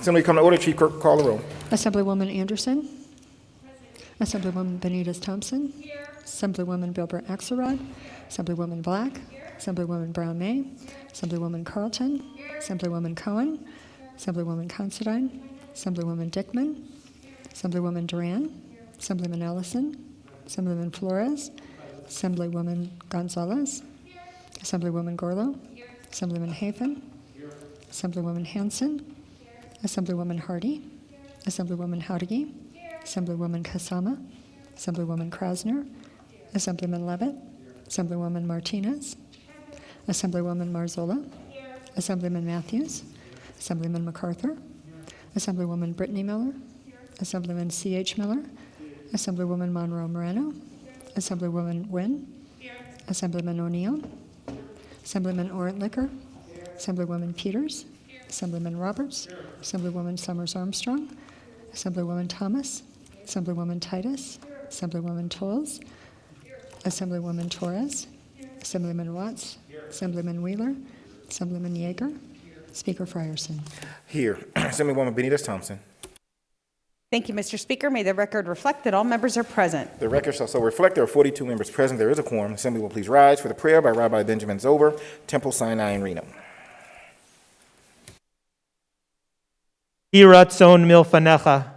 Assembly come to order. Chief Clerk, call the roll. Assemblywoman Anderson. Assemblywoman Benitez Thompson. Assemblywoman Bilber Axelrod. Assemblywoman Black. Assemblywoman Brown May. Assemblywoman Carlton. Assemblywoman Cohen. Assemblywoman Considine. Assemblywoman Dickman. Assemblywoman Duran. Assemblyman Ellison. Assemblyman Flores. Assemblywoman Gonzalez. Assemblywoman Gorlo. Assemblyman Hafen. Assemblywoman Hanson. Assemblywoman Hardy. Assemblywoman Howdigi. Assemblywoman Kasama. Assemblywoman Krasner. Assemblyman Levitt. Assemblywoman Martinez. Assemblywoman Marzola. Assemblyman Matthews. Assemblyman MacArthur. Assemblywoman Brittany Miller. Assemblyman C.H. Miller. Assemblywoman Monroe Moreno. Assemblywoman Wynn. Assemblyman O'Neill. Assemblyman Orent-Licker. Assemblywoman Peters. Assemblyman Roberts. Assemblywoman Summers Armstrong. Assemblywoman Thomas. Assemblywoman Titus. Assemblywoman Tolles. Assemblywoman Torres. Assemblyman Watts. Assemblyman Wheeler. Assemblyman Yeager. Speaker Frierson. Here. Assemblywoman Benitez Thompson. Thank you, Mr. Speaker. May the record reflect that all members are present. The record shall so reflect there are 42 members present. There is a quorum. Assembly will please rise for the prayer by Rabbi Benjamin Zober, Temple Sinai in Reno. Yiratzon milfanecha,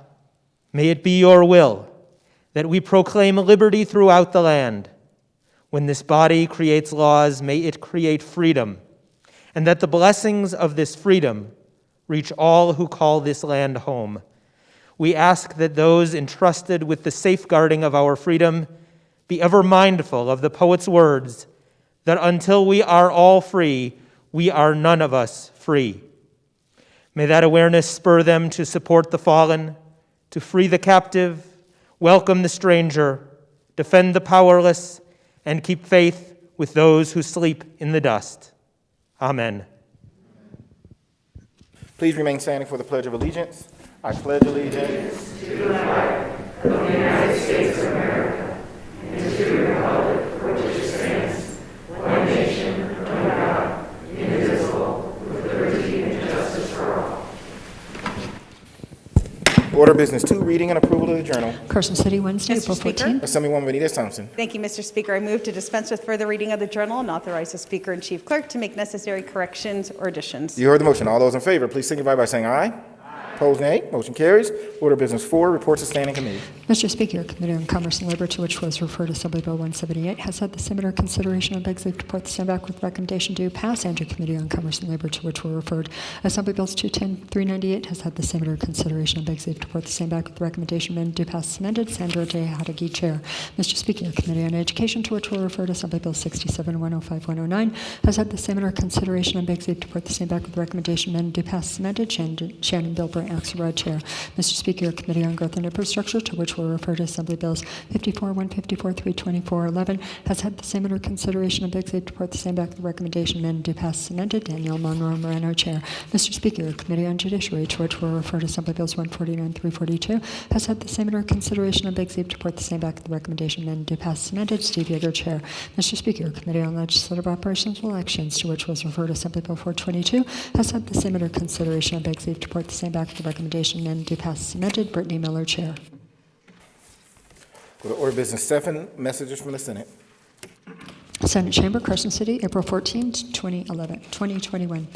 may it be your will that we proclaim liberty throughout the land. When this body creates laws, may it create freedom, and that the blessings of this freedom reach all who call this land home. We ask that those entrusted with the safeguarding of our freedom be ever mindful of the poet's words that until we are all free, we are none of us free. May that awareness spur them to support the fallen, to free the captive, welcome the stranger, defend the powerless, and keep faith with those who sleep in the dust. Amen. Please remain standing for the Pledge of Allegiance. I pledge allegiance to the flag of the United States of America and to the republic for which it stands, one nation, under God, indivisible, with liberty and justice for all. Order business 2, reading and approval of the journal. Carson City, Wednesday, Mr. April Speaker. 14. Assemblywoman Benitez Thompson. Thank you, Mr. Speaker. I move to dispense with further reading of the journal and authorize the Speaker and Chief Clerk to make necessary corrections or additions. You heard the motion. All those in favor, please signify by saying aye. Opposed, nay. Motion carries. Order business 4, reports of standing committee. Mr. Speaker, Committee on Commerce and Labor, to which was referred Assembly Bill 178, has had the similar consideration and begs leave to report the same back with recommendation to pass. And your Committee on Commerce and Labor, to which were referred Assembly Bills 210, 398, has had the similar consideration and begs leave to report the same back with recommendation and do pass as amended. Sandra J. Hadagi, Chair. Mr. Speaker, your Committee on Education, to which were referred Assembly Bill 67, 105, 109, has had the similar consideration and begs leave to report the same back with recommendation and do pass as amended. Shannon Bilber, Axelrod, Chair. Mr. Speaker, your Committee on Growth and Infrastructure, to which were referred Assembly Bills 54, 154, 324, 11, has had the same under consideration and begs leave to report the same back with recommendation and do pass as amended. Daniel Monroe Moreno, Chair. Mr. Speaker, your Committee on Judiciary, to which were referred Assembly Bills 149, 342, has had the same under consideration and begs leave to report the same back with recommendation and do pass as amended. Steve Yeager, Chair. Mr. Speaker, your Committee on Legislative Operations and Elections, to which was referred Assembly Bill 422, has had the same under consideration and begs leave to report the same back with recommendation and do pass as amended. Brittany Miller, Chair. Go to order business 7, messages from the Senate. Senate Chamber, Carson City, April 14, 2021.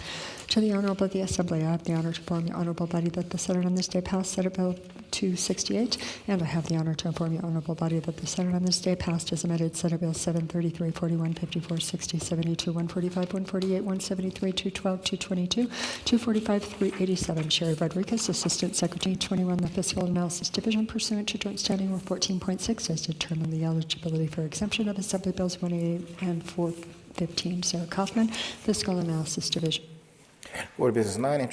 To the Honorable the Assembly, I have the honor to inform the Honorable Body that the Senate on this day passed Senate Bill 268, and I have the honor to inform the Honorable Body that the Senate on this day passed as amended Senate Bill 733, 41, 54, 60, 72, 145, 148, 173, 212, 222, 245, 387. Sherry Rodriguez, Assistant Secretary, 21, the Fiscal Analysis Division, pursuant to Joint Standing Rule 14.6, has determined the eligibility for exemption of Assembly Bills 188 and 415. Sarah Kaufman, Fiscal Analysis Division. Order business 9,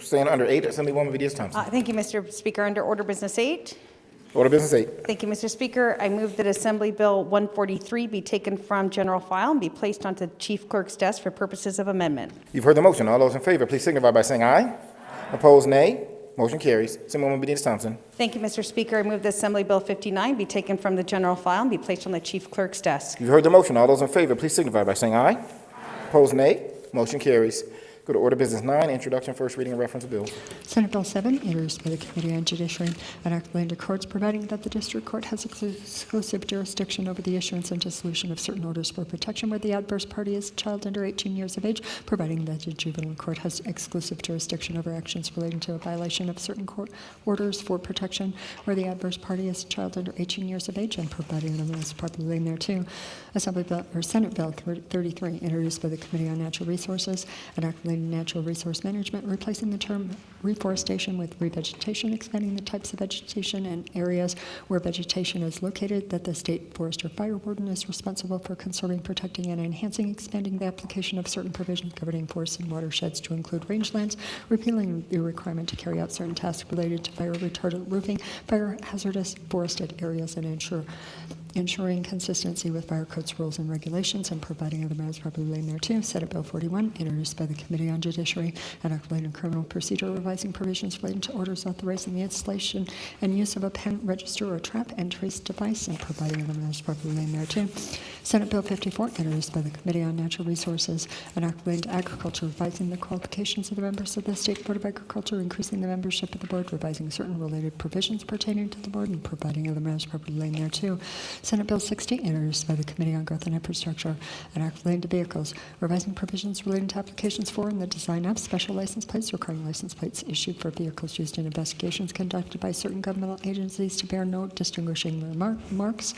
staying under 8, Assemblywoman Benitez Thompson. Thank you, Mr. Speaker. Under Order Business 8. Order business 8. Thank you, Mr. Speaker. I move that Assembly Bill 143 be taken from general file and be placed onto the Chief Clerk's desk for purposes of amendment. You've heard the motion. All those in favor, please signify by saying aye. Opposed, nay. Motion carries. Assemblywoman Benitez Thompson. Thank you, Mr. Speaker. I move that Assembly Bill 59 be taken from the general file and be placed on the Chief Clerk's desk. You've heard the motion. All those in favor, please signify by saying aye. Opposed, nay. Motion carries. Go to Order Business 9, Introduction, First Reading, and Reference of Bills. Senate Bill 7, introduced by the Committee on Judiciary, an act relating to courts providing that the district court has exclusive jurisdiction over the issuance and dissolution of certain orders for protection where the adverse party is a child under 18 years of age, providing that the juvenile court has exclusive jurisdiction over actions relating to a violation of certain court orders for protection where the adverse party is a child under 18 years of age, and providing them as properly in there too. Assembly Bill or Senate Bill 33, introduced by the Committee on Natural Resources, an act relating to natural resource management, replacing the term reforestation with revegetation, expanding the types of vegetation and areas where vegetation is located, that the state forest or fire warden is responsible for conserving, protecting, and enhancing, expanding the application of certain provisions governing forests and watersheds to include rangelands, repealing the requirement to carry out certain tasks related to fire retardant roofing, fire hazardous forested areas, and ensuring consistency with fire codes, rules, and regulations, and providing other matters properly laid there too. Senate Bill 41, introduced by the Committee on Judiciary, an act relating to criminal procedure, revising provisions relating to orders authorizing the installation and use of a pen, register, or trap and trace device, and providing other matters properly laid there too. Senate Bill 54, introduced by the Committee on Natural Resources, an act relating to agriculture, revising the qualifications of the members of the State Board of Agriculture, increasing the membership of the board, revising certain related provisions pertaining to the board, and providing other matters properly laid there too. Senate Bill 60, introduced by the Committee on Growth and Infrastructure, an act relating to vehicles, revising provisions relating to applications for and the design of special license plates, requiring license plates issued for vehicles used in investigations conducted by certain governmental agencies to bear no distinguishing marks,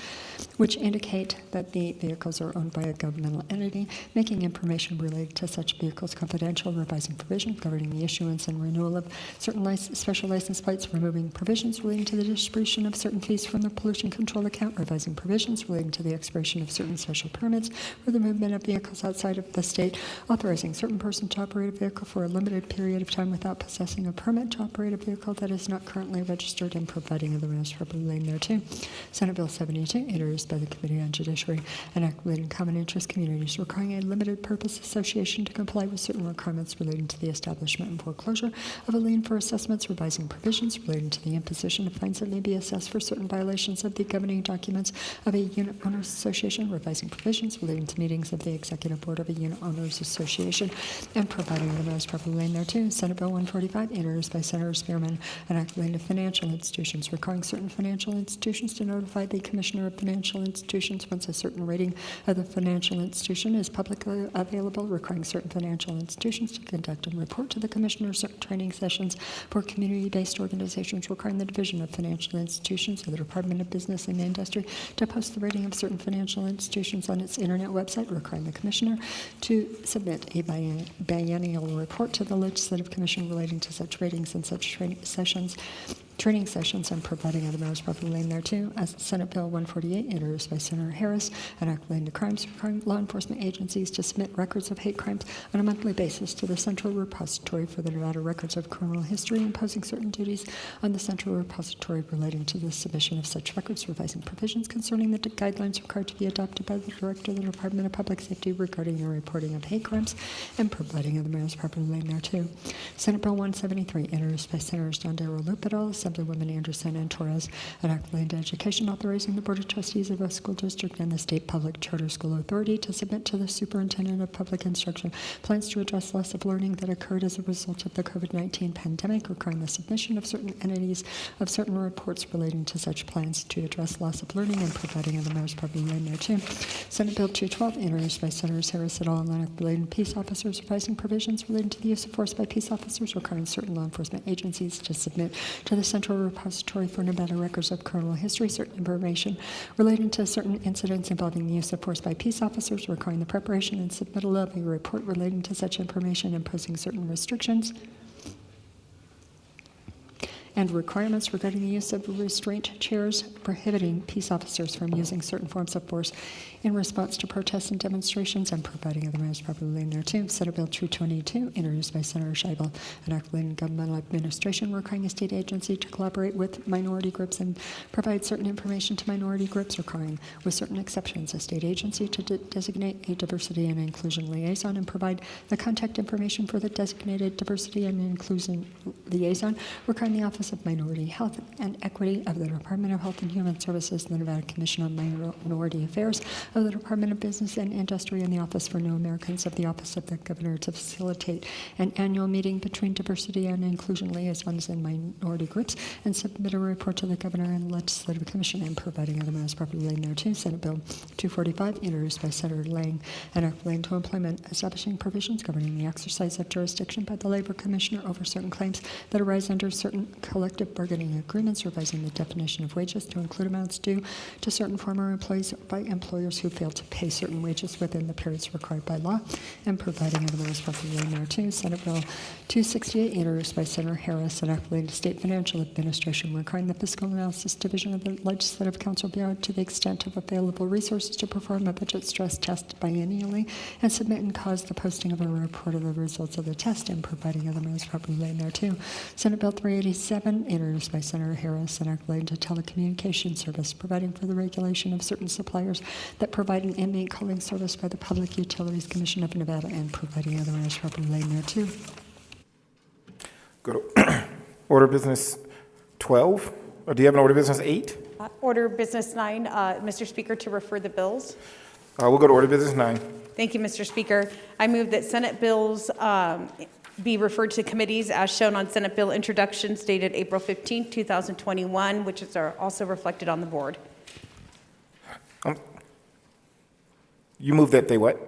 which indicate that the vehicles are owned by a governmental entity, making information related to such vehicles confidential, revising provisions governing the issuance and renewal of certain special license plates, removing provisions relating to the distribution of certain fees from the pollution control account, revising provisions relating to the expiration of certain special permits for the movement of vehicles outside of the state, authorizing certain person to operate a vehicle for a limited period of time without possessing a permit to operate a vehicle that is not currently registered, and providing other matters properly laid there too. Senate Bill 72, introduced by the Committee on Judiciary, an act relating to common interest communities, requiring a limited purpose association to comply with certain requirements relating to the establishment and foreclosure of a lien for assessments, revising provisions relating to the imposition of fines that may be assessed for certain violations of the governing documents of a unit owners association, revising provisions relating to meetings of the executive board of a unit owners association, and providing the matters properly laid there too. Senate Bill 145, introduced by Senator Spearman, an act relating to financial institutions, requiring certain financial institutions to notify the Commissioner of Financial Institutions once a certain rating of the financial institution is publicly available, requiring certain financial institutions to conduct and report to the Commissioner certain training sessions for community-based organizations, requiring the Division of Financial Institutions of the Department of Business and Industry to post the rating of certain financial institutions on its internet website, requiring the Commissioner to submit a biennial report to the Legislative Commission relating to such ratings and such training sessions, and providing other matters properly laid there too. As Senate Bill 148, introduced by Senator Harris, an act relating to crimes, requiring law enforcement agencies to submit records of hate crimes on a monthly basis to the Central Repository for the Nevada Records of Criminal History, imposing certain duties on the Central Repository relating to the submission of such records, revising provisions concerning the guidelines required to be adopted by the Director of the Department of Public Safety regarding the reporting of hate crimes, and providing other matters properly laid there too. Senate Bill 173, introduced by Senators Don Darrow Loop et al., Assemblywomen Anderson and Torres, an act relating to education, authorizing the Board of Trustees of a school district and the State Public Charter School Authority to submit to the Superintendent of Public Instruction plans to address loss of learning that occurred as a result of the COVID-19 pandemic, requiring the submission of certain entities of certain reports relating to such plans to address loss of learning, and providing other matters properly laid there too. Senate Bill 212, introduced by Senators Harris et al., an act relating to peace officers, revising provisions relating to the use of force by peace officers, requiring certain law enforcement agencies to submit to the Central Repository for Nevada Records of Criminal History certain information relating to certain incidents involving the use of force by peace officers, requiring the preparation and submittal of a report relating to such information, imposing certain restrictions and requirements regarding the use of restraint chairs, prohibiting peace officers from using certain forms of force in response to protests and demonstrations, and providing other matters properly laid there too. Senate Bill 222, introduced by Senator Scheibel, an act relating to governmental administration, requiring a state agency to collaborate with minority groups and provide certain information to minority groups, requiring, with certain exceptions, a state agency to designate a diversity and inclusion liaison and provide the contact information for the designated diversity and inclusion liaison, requiring the Office Office of Minority Health and Equity of the Department of Health and Human Services, the Nevada Commission on Minority Affairs of the Department of Business and Industry, and the Office for New Americans of the Office of the Governor to facilitate an annual meeting between diversity and inclusion liaisons and minority groups and submit a report to the Governor and Legislative Commission and providing other matters properly laid thereto. Senate Bill 245, introduced by Senator Lang, an act relating to employment, establishing provisions governing the exercise of jurisdiction by the Labor Commissioner over certain claims that arise under certain collective bargaining agreements, revising the definition of wages to include amounts due to certain former employees by employers who fail to pay certain wages within the periods required by law, and providing other matters properly laid thereto. Senate Bill 268, introduced by Senator Harris, an act relating to state financial administration, requiring the Fiscal Analysis Division of the Legislative Council Bureau, to the extent of available resources, to perform a budget stress test biennially and submit and cause the posting of a report of the results of the test, and providing other matters properly laid thereto. Senate Bill 387, introduced by Senator Harris, an act relating to telecommunication service, providing for the regulation of certain suppliers that provide an inmate calling service by the Public Utilities Commission of Nevada, and providing other matters properly laid thereto. Go to order of business 12, or do you have an order of business 8? Order of Business 9, Mr. Speaker, to refer the bills. We'll go to order of business 9. Thank you, Mr. Speaker. I move that Senate bills be referred to committees as shown on Senate bill introductions dated April 15, 2021, which are also reflected on the board. You move that they what?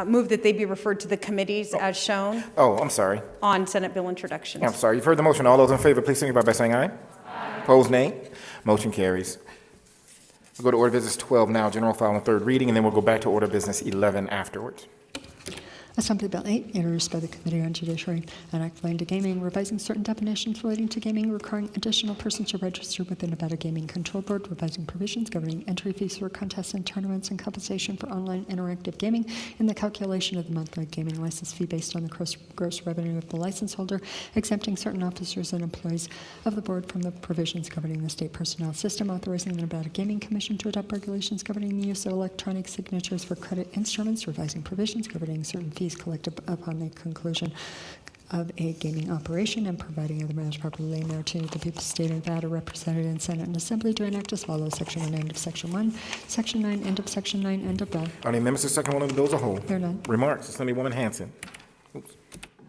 Move that they be referred to the committees as shown Oh, I'm sorry. on Senate bill introductions. I'm sorry. You've heard the motion. All those in favor, please signify by saying aye. Aye. Opposed, nay. Motion carries. We'll go to order of business 12 now, general file and third reading, and then we'll go back to order of business 11 afterwards. Assembly Bill 8, introduced by the Committee on Judiciary, an act relating to gaming, revising certain definitions relating to gaming, requiring additional persons to register with the Nevada Gaming Control Board, revising provisions governing entry fees for contests and tournaments, and compensation for online interactive gaming, and the calculation of the monthly gaming license fee based on the gross revenue of the license holder, exempting certain officers and employees of the board from the provisions governing the state personnel system, authorizing the Nevada Gaming Commission to adopt regulations governing the use of electronic signatures for credit instruments, revising provisions governing certain fees collected upon the conclusion of a gaming operation, and providing other matters properly laid thereto. The people of the state of Nevada, represented in Senate and Assembly, do enact as follows: Section 1, end of Section 1, Section 9, end of Section 9, end of bill. Are any members of Section 1 of the bill as a whole? There are none. Remarks. Assemblywoman Hanson. Oops.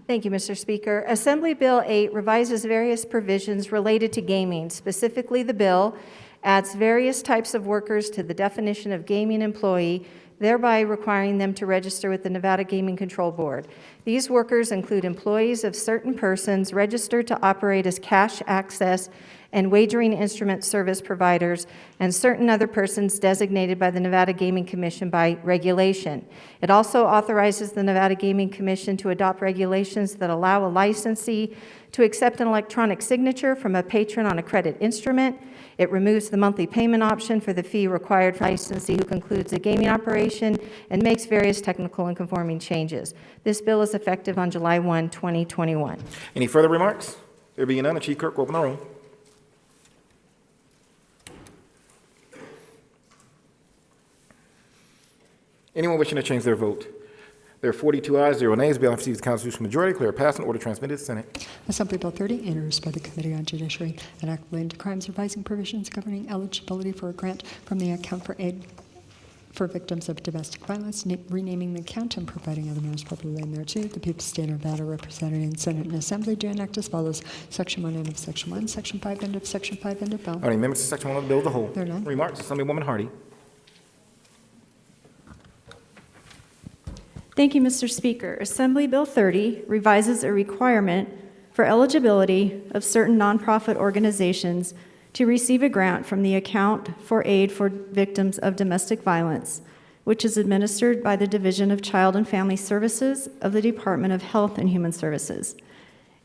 Thank you, Mr. Speaker. Assembly Bill 8 revises various provisions related to gaming. Specifically, the bill adds various types of workers to the definition of gaming employee, thereby requiring them to register with the Nevada Gaming Control Board. These workers include employees of certain persons registered to operate as cash access and wagering instrument service providers, and certain other persons designated by the Nevada Gaming Commission by regulation. It also authorizes the Nevada Gaming Commission to adopt regulations that allow a licensee to accept an electronic signature from a patron on a credit instrument. It removes the monthly payment option for the fee required for a licensee who concludes a gaming operation, and makes various technical and conforming changes. This bill is effective on July 1, 2021. Any further remarks? There being none, the Chief Clerk will open the room. Anyone wishing to change their vote? There are 42 ayes, 0 nays. Bill receives the constitutional majority. Declare passed and order transmitted to Senate. Assembly Bill 30, introduced by the Committee on Judiciary, an act relating to crimes, revising provisions governing eligibility for a grant from the account for aid for victims of domestic violence, renaming the account and providing other matters properly laid thereto. The people of the state of Nevada, represented in Senate and Assembly, do enact as follows: Section 1, end of Section 1, Section 5, end of Section 5, end of bill. Are any members of Section 1 of the bill as a whole? There are none. Remarks. Assemblywoman Hardy. Thank you, Mr. Speaker. Assembly Bill 30 revises a requirement for eligibility of certain nonprofit organizations to receive a grant from the Account for Aid for Victims of Domestic Violence, which is administered by the Division of Child and Family Services of the Department of Health and Human Services.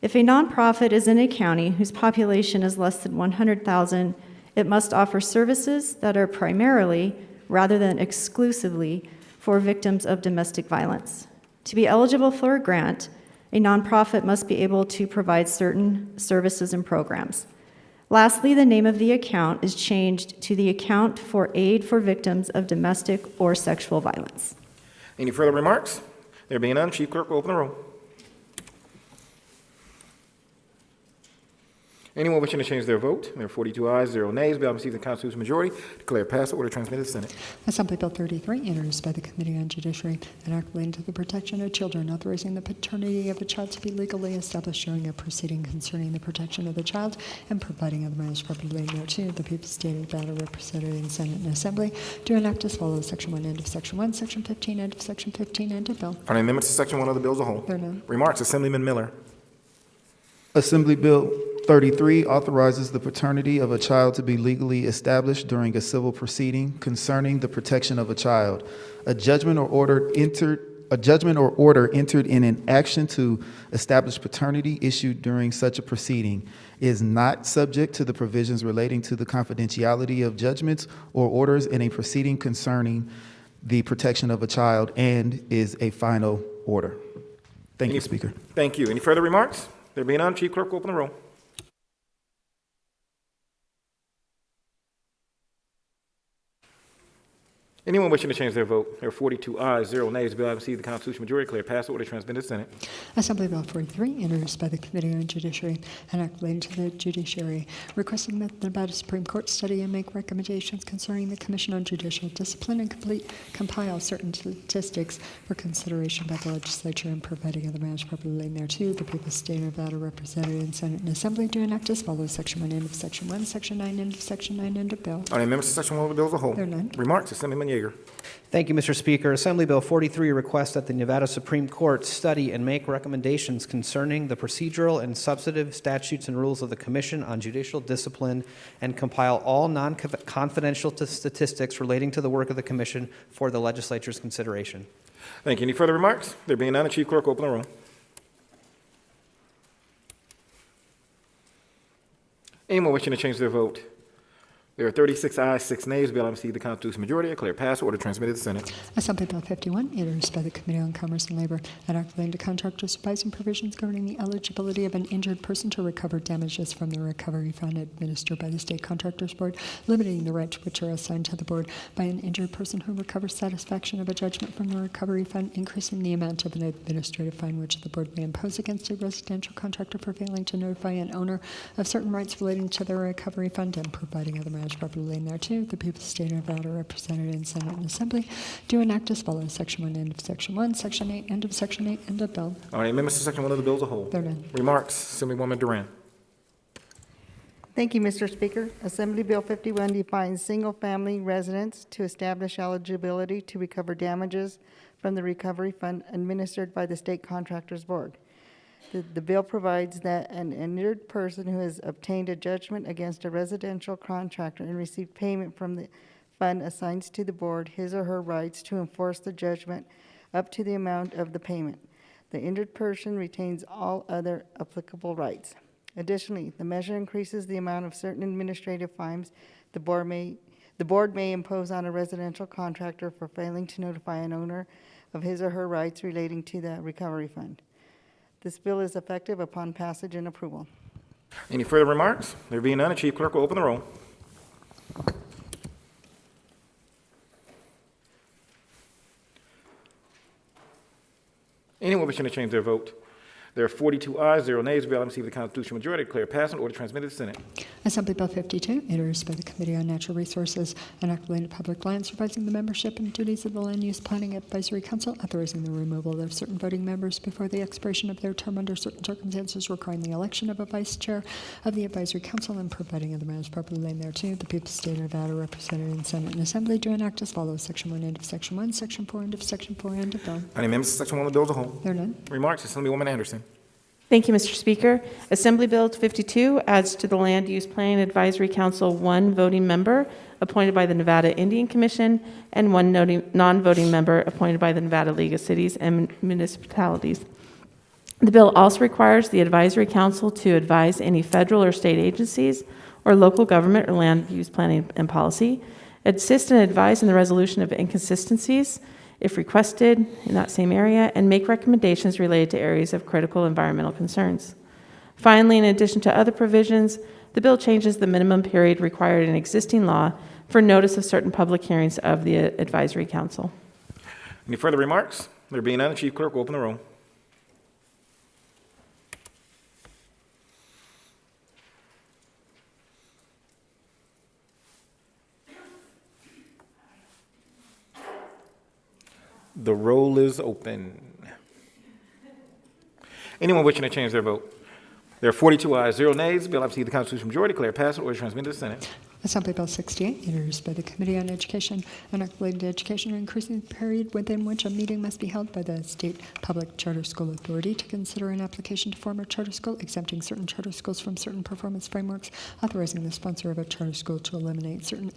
If a nonprofit is in a county whose population is less than 100,000, it must offer services that are primarily, rather than exclusively, for victims of domestic violence. To be eligible for a grant, a nonprofit must be able to provide certain services and programs. Lastly, the name of the account is changed to the Account for Aid for Victims of Domestic or Sexual Violence. Any further remarks? There being none, Chief Clerk will open the room. Anyone wishing to change their vote? There are 42 ayes, 0 nays. Bill received the constitutional majority. Declare passed. Order transmitted to the Senate. Assembly Bill 33, introduced by the Committee on Judiciary, an act relating to the protection of children, authorizing the paternity of a child to be legally established during a proceeding concerning the protection of the child and providing otherwise appropriately thereto. The people's state of Nevada, represented in Senate and Assembly, do enact as follows: Section 1, end of Section 1, Section 15, end of Section 15, end of bill. Are there amendments to Section 1 of the bill as a whole? There are none. Remarks. Assemblyman Miller. Assembly Bill 33 authorizes the paternity of a child to be legally established during a civil proceeding concerning the protection of a child. A judgment or order entered in an action to establish paternity issued during such a proceeding is not subject to the provisions relating to the confidentiality of judgments or orders in a proceeding concerning the protection of a child and is a final order. Thank you, Speaker. Thank you. Any further remarks? There being none, Chief Clerk will open the roll. Anyone wishing to change their vote? There are 42 ayes, 0 nays. The bill having received the constitutional majority, declare passed. Order transmitted to the Senate. Assembly Bill 43, introduced by the Committee on Judiciary, an act relating to the judiciary, requesting that the Nevada Supreme Court study and make recommendations concerning the Commission on Judicial Discipline and compile certain statistics for consideration by the legislature and providing other matters properly thereto. The people of the state of Nevada, represented in Senate and Assembly, do enact as follows: Section 1, end of Section 1, Section 9, end of Section 9, end of bill. Are there amendments to Section 1 of the bill as a whole? There are none. Remarks. Assemblyman Yeager. Thank you, Mr. Speaker. Assembly Bill 43 requests that the Nevada Supreme Court study and make recommendations concerning the procedural and substantive statutes and rules of the Commission on Judicial Discipline and compile all non-confidential statistics relating to the work of the Commission for the legislature's consideration. Thank you. Any further remarks? There being none, the Chief Clerk will open the roll. Anyone wishing to change their vote? There are 36 ayes, 6 nays. The bill having received the constitutional majority, declare passed. Order transmitted to the Senate. Assembly Bill 51, introduced by the Committee on Commerce and Labor, an act relating to contractor supervising provisions governing the eligibility of an injured person to recover damages from the recovery fund administered by the State Contractors Board, limiting the rights which are assigned to the board by an injured person who recovers satisfaction of a judgment from the recovery fund, increasing the amount of an administrative fine which the board may impose against a residential contractor for failing to notify an owner of certain rights relating to the recovery fund and providing other matters properly thereto. The people of the state of Nevada, represented in Senate and Assembly, do enact as follows: Section 1, end of Section 1, Section 8, end of Section 8, end of bill. Are there amendments to Section 1 of the bill as a whole? There are none. Remarks. Assemblywoman Duran. Thank you, Mr. Speaker. Assembly Bill 51 defines single-family residence to establish eligibility to recover damages from the recovery fund administered by the State Contractors Board. The bill provides that an injured person who has obtained a judgment against a residential contractor and received payment from the fund assigns to the board his or her rights to enforce the judgment up to the amount of the payment. The injured person retains all other applicable rights. Additionally, the measure increases the amount of certain administrative fines the board may impose on a residential contractor for failing to notify an owner of his or her rights relating to the recovery fund. This bill is effective upon passage and approval. Any further remarks? There being none, the Chief Clerk will open the roll. Anyone wishing to change their vote? There are 42 ayes, 0 nays. The bill having received the constitutional majority, declare passed and order transmitted to the Senate. Assembly Bill 52, introduced by the Committee on Natural Resources, an act relating to public lands, revising the membership and duties of the Land Use Planning Advisory Council, authorizing the removal of certain voting members before the expiration of their term under certain circumstances, requiring the election of a vice chair of the Advisory Council, and providing other matters properly laid thereto. The people of the state of Nevada, represented in Senate and Assembly, do enact as follows: Section 1, end of Section 1, Section 4, end of Section 4, end of bill. Are there amendments to Section 1 of the bill as a whole? There are none. Remarks. Assemblywoman Anderson. Thank you, Mr. Speaker. Assembly Bill 52 adds to the Land Use Planning Advisory Council 1 voting member appointed by the Nevada Indian Commission and 1 non-voting member appointed by the Nevada League of Cities and Municipalities. The bill also requires the Advisory Council to advise any federal or state agencies or local government or land use planning and policy, assist and advise in the resolution of inconsistencies if requested in that same area, and make recommendations related to areas of critical environmental concerns. Finally, in addition to other provisions, the bill changes the minimum period required in existing law for notice of certain public hearings of the Advisory Council. Any further remarks? There being none, the Chief Clerk will open the roll. The roll is open. Anyone wishing to change their vote? There are 42 ayes, 0 nays. Bill received the constitutional majority, declared passed, and order transmitted to the Senate. Assembly Bill 68, introduced by the Committee on Education, and related to education, increasing the period within which a meeting must be held by the State Public Charter School Authority to consider an application to form a charter school, exempting certain charter schools from certain performance frameworks, authorizing the sponsor of a charter school to eliminate certain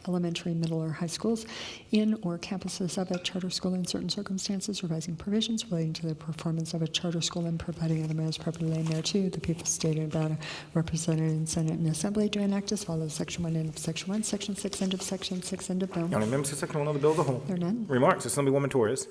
elementary, middle, or high schools in or campuses of a charter school in certain circumstances, revising provisions relating to the performance of a charter school and providing other matters properly laid thereto. The people of the state of Nevada, represented in Senate and Assembly, do enact as follows. Section 1, end of Section 1, Section 6, end of Section 6, end of bill. Any members to Section 1 of the bill as a whole? There are none. Remarks, Assemblywoman Torres.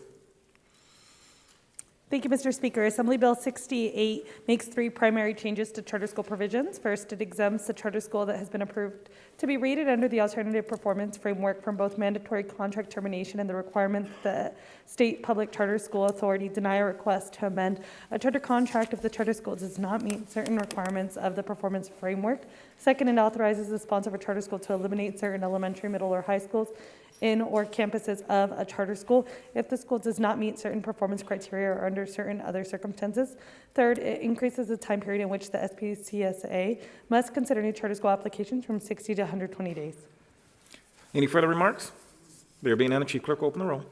Thank you, Mr. Speaker. Assembly Bill 68 makes 3 primary changes to charter school provisions. First, it exempts the charter school that has been approved to be rated under the alternative performance framework from both mandatory contract termination and the requirement that the State Public Charter School Authority deny a request to amend a charter contract if the charter school does not meet certain requirements of the performance framework. Second, it authorizes the sponsor of a charter school to eliminate certain elementary, middle, or high schools in or campuses of a charter school if the school does not meet certain performance criteria or under certain other circumstances. Third, it increases the time period in which the SPCSA must consider new charter school applications from 60 to 120 days. Any further remarks? There being none, the Chief Clerk will open the roll.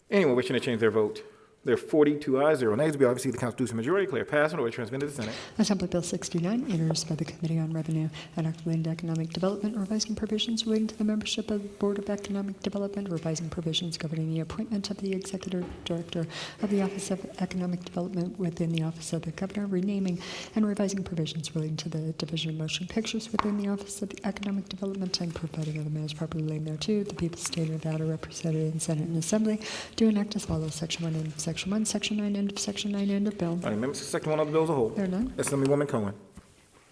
Anyone wishing to change their vote? There are 42 ayes, 0 nays. The bill obviously the constitutional majority, declared passed, and order transmitted to the Senate. Assembly Bill 69, introduced by the Committee on Revenue and relating to Economic Development, revising provisions relating to the membership of the Board of Economic Development, revising provisions governing the appointment of the Executive Director of the Office of Economic Development within the Office of the Governor, renaming and revising provisions relating to the Division of Motion Pictures within the Office of Economic Development and providing other matters properly laid thereto. The people of the state of Nevada, represented in Senate and Assembly, do enact as follows. Section 1, end of Section 1, Section 9, end of Section 9, end of bill. Any members to Section 1 of the bill as a whole? There are none. Assemblywoman Cohen.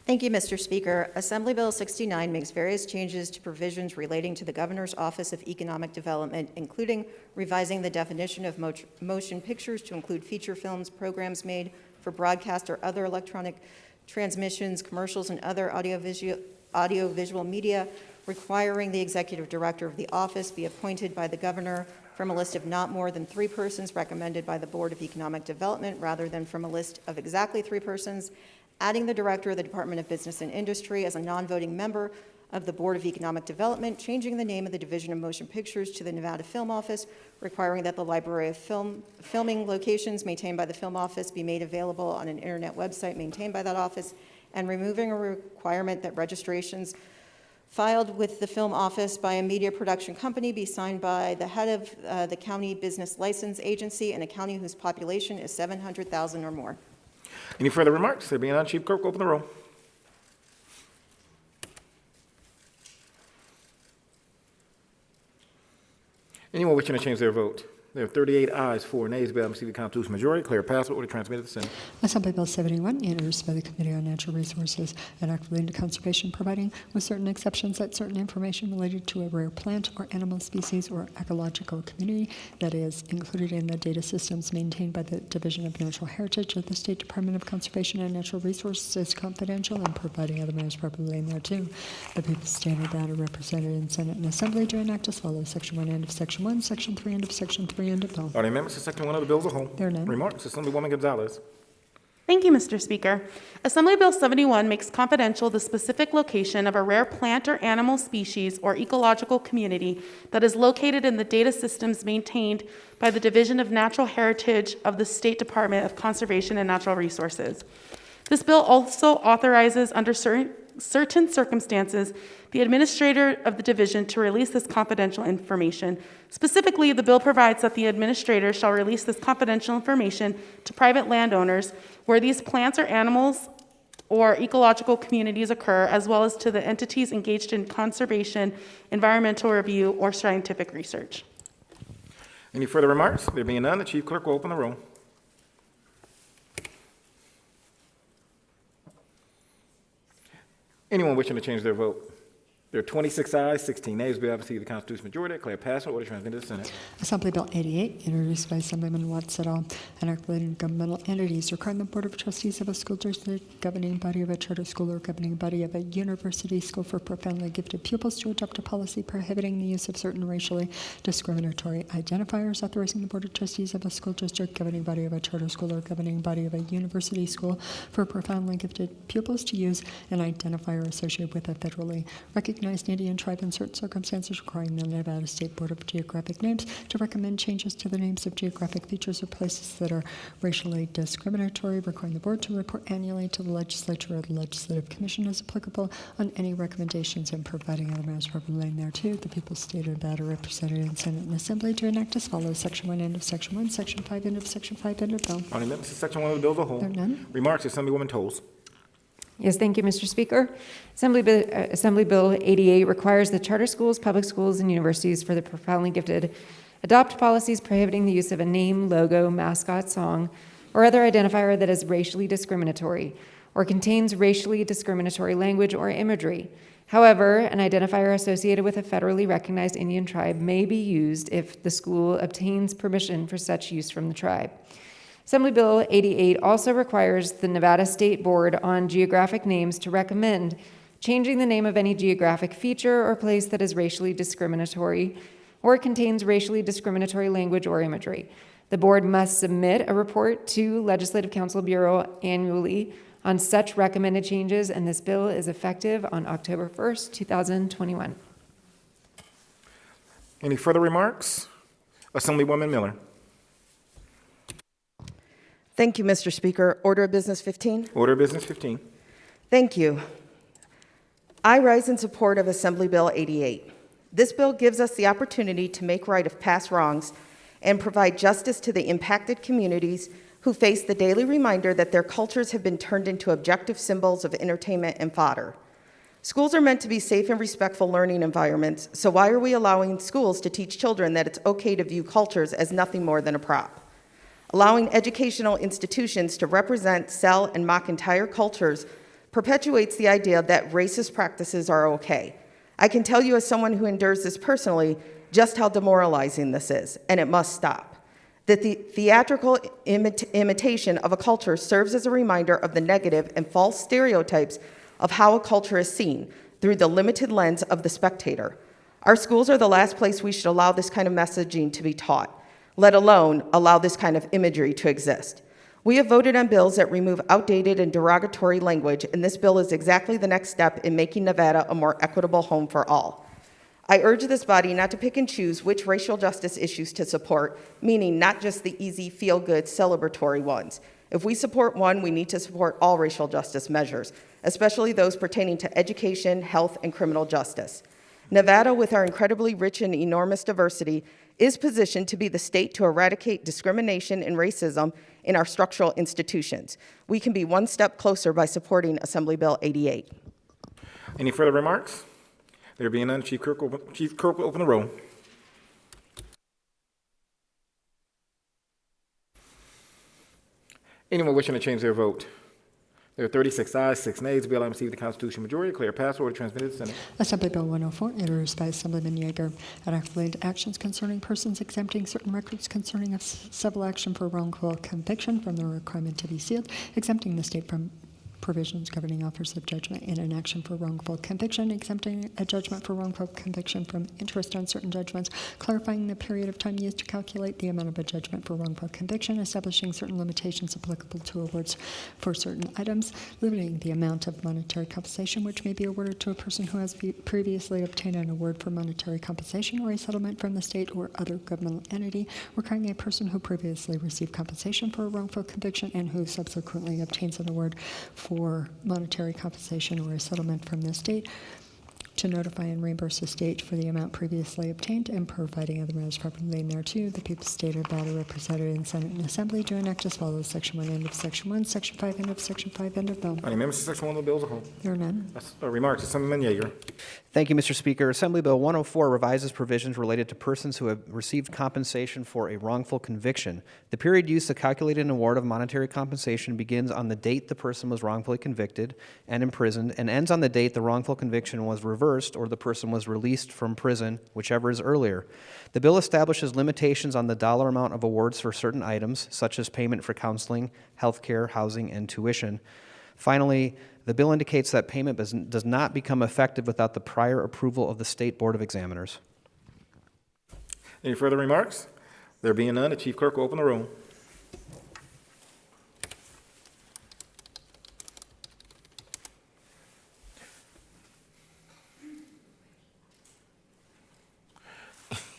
Thank you, Mr. Speaker. Assembly Bill 69 makes various changes to provisions relating to the Governor's Office of Economic Development, including revising the definition of motion pictures to include feature films, programs made for broadcast or other electronic transmissions, commercials, and other audiovisual media, requiring the Executive Director of the office be appointed by the Governor from a list of not more than 3 persons recommended by the Board of Economic Development rather than from a list of exactly 3 persons, adding the Director of the Department of Business and Industry as a non-voting member of the Board of Economic Development, changing the name of the Division of Motion Pictures to the Nevada Film Office, requiring that the Library of Filming locations maintained by the Film Office be made available on an internet website maintained by that office, and removing a requirement that registrations filed with the Film Office by a media production company be signed by the head of the county business license agency in a county whose population is 700,000 or more. Any further remarks? There being none, Chief Clerk, open the roll. Anyone wishing to change their vote? There are 38 ayes, 4 nays. The bill received the constitutional majority, declared passed, order transmitted to the Senate. Assembly Bill 71, introduced by the Committee on Natural Resources and Act relating to conservation, providing with certain exceptions that certain information related to a rare plant or animal species or ecological community that is included in the data systems maintained by the Division of Natural Heritage of the State Department of Conservation and Natural Resources is confidential and providing other matters properly laid thereto. The people standard that are represented in Senate and Assembly do enact as follows. Section 1, end of Section 1, Section 3, end of Section 3, end of bill. Are there amendments to Section 1 of the bill as a whole? There are none. Remarks? Assemblywoman Gonzalez. Thank you, Mr. Speaker. Assembly Bill 71 makes confidential the specific location of a rare plant or animal species or ecological community that is located in the data systems maintained by the Division of Natural Heritage of the State Department of Conservation and Natural Resources. This bill also authorizes, under certain circumstances, the administrator of the division to release this confidential information. Specifically, the bill provides that the administrator shall release this confidential information to private landowners where these plants or animals or ecological communities occur, as well as to the entities engaged in conservation, environmental review, or scientific research. Any further remarks? There being none, the Chief Clerk will open the roll. Anyone wishing to change their vote? There are 26 ayes, 16 nays. Bill having received the Constitution majority, declare passed and order transmitted to the Senate. Assembly Bill 88, introduced by Assemblyman Watts et al., and regulating governmental entities requiring the Board of Trustees of a school district, governing body of a charter school, or governing body of a university school for profoundly gifted pupils to adopt a policy prohibiting the use of certain racially discriminatory identifiers, authorizing the Board of Trustees of a school district, governing body of a charter school, or governing body of a university school for profoundly gifted pupils to use an identifier associated with a federally recognized Indian tribe in certain circumstances, requiring the Nevada State Board of Geographic Names to recommend changes to the names of geographic features or places that are racially discriminatory, requiring the board to report annually to the legislature or the legislative commission as applicable on any recommendations, and providing other matters relating thereto. The people stated about are represented in Senate and Assembly to enact as follows: Section 1, end of Section 1, Section 5, end of Section 5, end of bill. On amendments to Section 1 of the bill as a whole. There are none. Remarks, Assemblywoman Toles. Yes, thank you, Mr. Speaker. Assembly Bill 88 requires that charter schools, public schools, and universities for the profoundly gifted adopt policies prohibiting the use of a name, logo, mascot, song, or other identifier that is racially discriminatory or contains racially discriminatory language or imagery. However, an identifier associated with a federally recognized Indian tribe may be used if the school obtains permission for such use from the tribe. Assembly Bill 88 also requires the Nevada State Board on Geographic Names to recommend changing the name of any geographic feature or place that is racially discriminatory or contains racially discriminatory language or imagery. The board must submit a report to Legislative Council Bureau annually on such recommended changes, and this bill is effective on October 1st, 2021. Any further remarks? Assemblywoman Miller. Thank you, Mr. Speaker. Order of Business 15. Order of Business 15. Thank you. I rise in support of Assembly Bill 88. This bill gives us the opportunity to make right of past wrongs and provide justice to the impacted communities who face the daily reminder that their cultures have been turned into objective symbols of entertainment and fodder. Schools are meant to be safe and respectful learning environments, so why are we allowing schools to teach children that it's okay to view cultures as nothing more than a prop? Allowing educational institutions to represent, sell, and mock entire cultures perpetuates the idea that racist practices are okay. I can tell you as someone who endures this personally just how demoralizing this is, and it must stop. That the theatrical imitation of a culture serves as a reminder of the negative and false stereotypes of how a culture is seen through the limited lens of the spectator. Our schools are the last place we should allow this kind of messaging to be taught, let alone allow this kind of imagery to exist. We have voted on bills that remove outdated and derogatory language, and this bill is exactly the next step in making Nevada a more equitable home for all. I urge this body not to pick and choose which racial justice issues to support, meaning not just the easy, feel-good, celebratory ones. If we support one, we need to support all racial justice measures, especially those pertaining to education, health, and criminal justice. Nevada, with our incredibly rich and enormous diversity, is positioned to be the state to eradicate discrimination and racism in our structural institutions. We can be one step closer by supporting Assembly Bill 88. Any further remarks? There being none, Chief Clerk will open the roll. Anyone wishing to change their vote? There are 36 ayes, 6 nays. Bill having received the Constitution majority, declare pass, order transmitted to the Senate. Assembly Bill 104, introduced by Assemblyman Yeager, and related actions concerning persons exempting certain records concerning a civil action for wrongful conviction from the requirement to be sealed, exempting the state from provisions governing offers of judgment in an action for wrongful conviction, exempting a judgment for wrongful conviction from interest on certain judgments, clarifying the period of time used to calculate the amount of a judgment for wrongful conviction, establishing certain limitations applicable to awards for certain items, limiting the amount of monetary compensation which may be awarded to a person who has previously obtained an award for monetary compensation or a settlement from the state or other governmental entity, requiring a person who previously received compensation for a wrongful conviction and who subsequently obtains an award for monetary compensation or a settlement from the state to notify and reimburse the state for the amount previously obtained, and providing other matters properly thereto. The people stated about are represented in Senate and Assembly to enact as follows: Section 1, end of Section 1, Section 5, end of Section 5, end of bill. Any amendments to Section 1 of the bill as a whole? There are none. Remarks, Assemblyman Yeager. Thank you, Mr. Speaker. Assembly Bill 104 revises provisions related to persons who have received compensation for a wrongful conviction. The period used to calculate an award of monetary compensation begins on the date the person was wrongfully convicted and imprisoned and ends on the date the wrongful conviction was revoked reversed or the person was released from prison, whichever is earlier. The bill establishes limitations on the dollar amount of awards for certain items, such as payment for counseling, health care, housing, and tuition. Finally, the bill indicates that payment does not become effective without the prior approval of the State Board of Examiners. Any further remarks? There being none, the chief clerk will open the roll.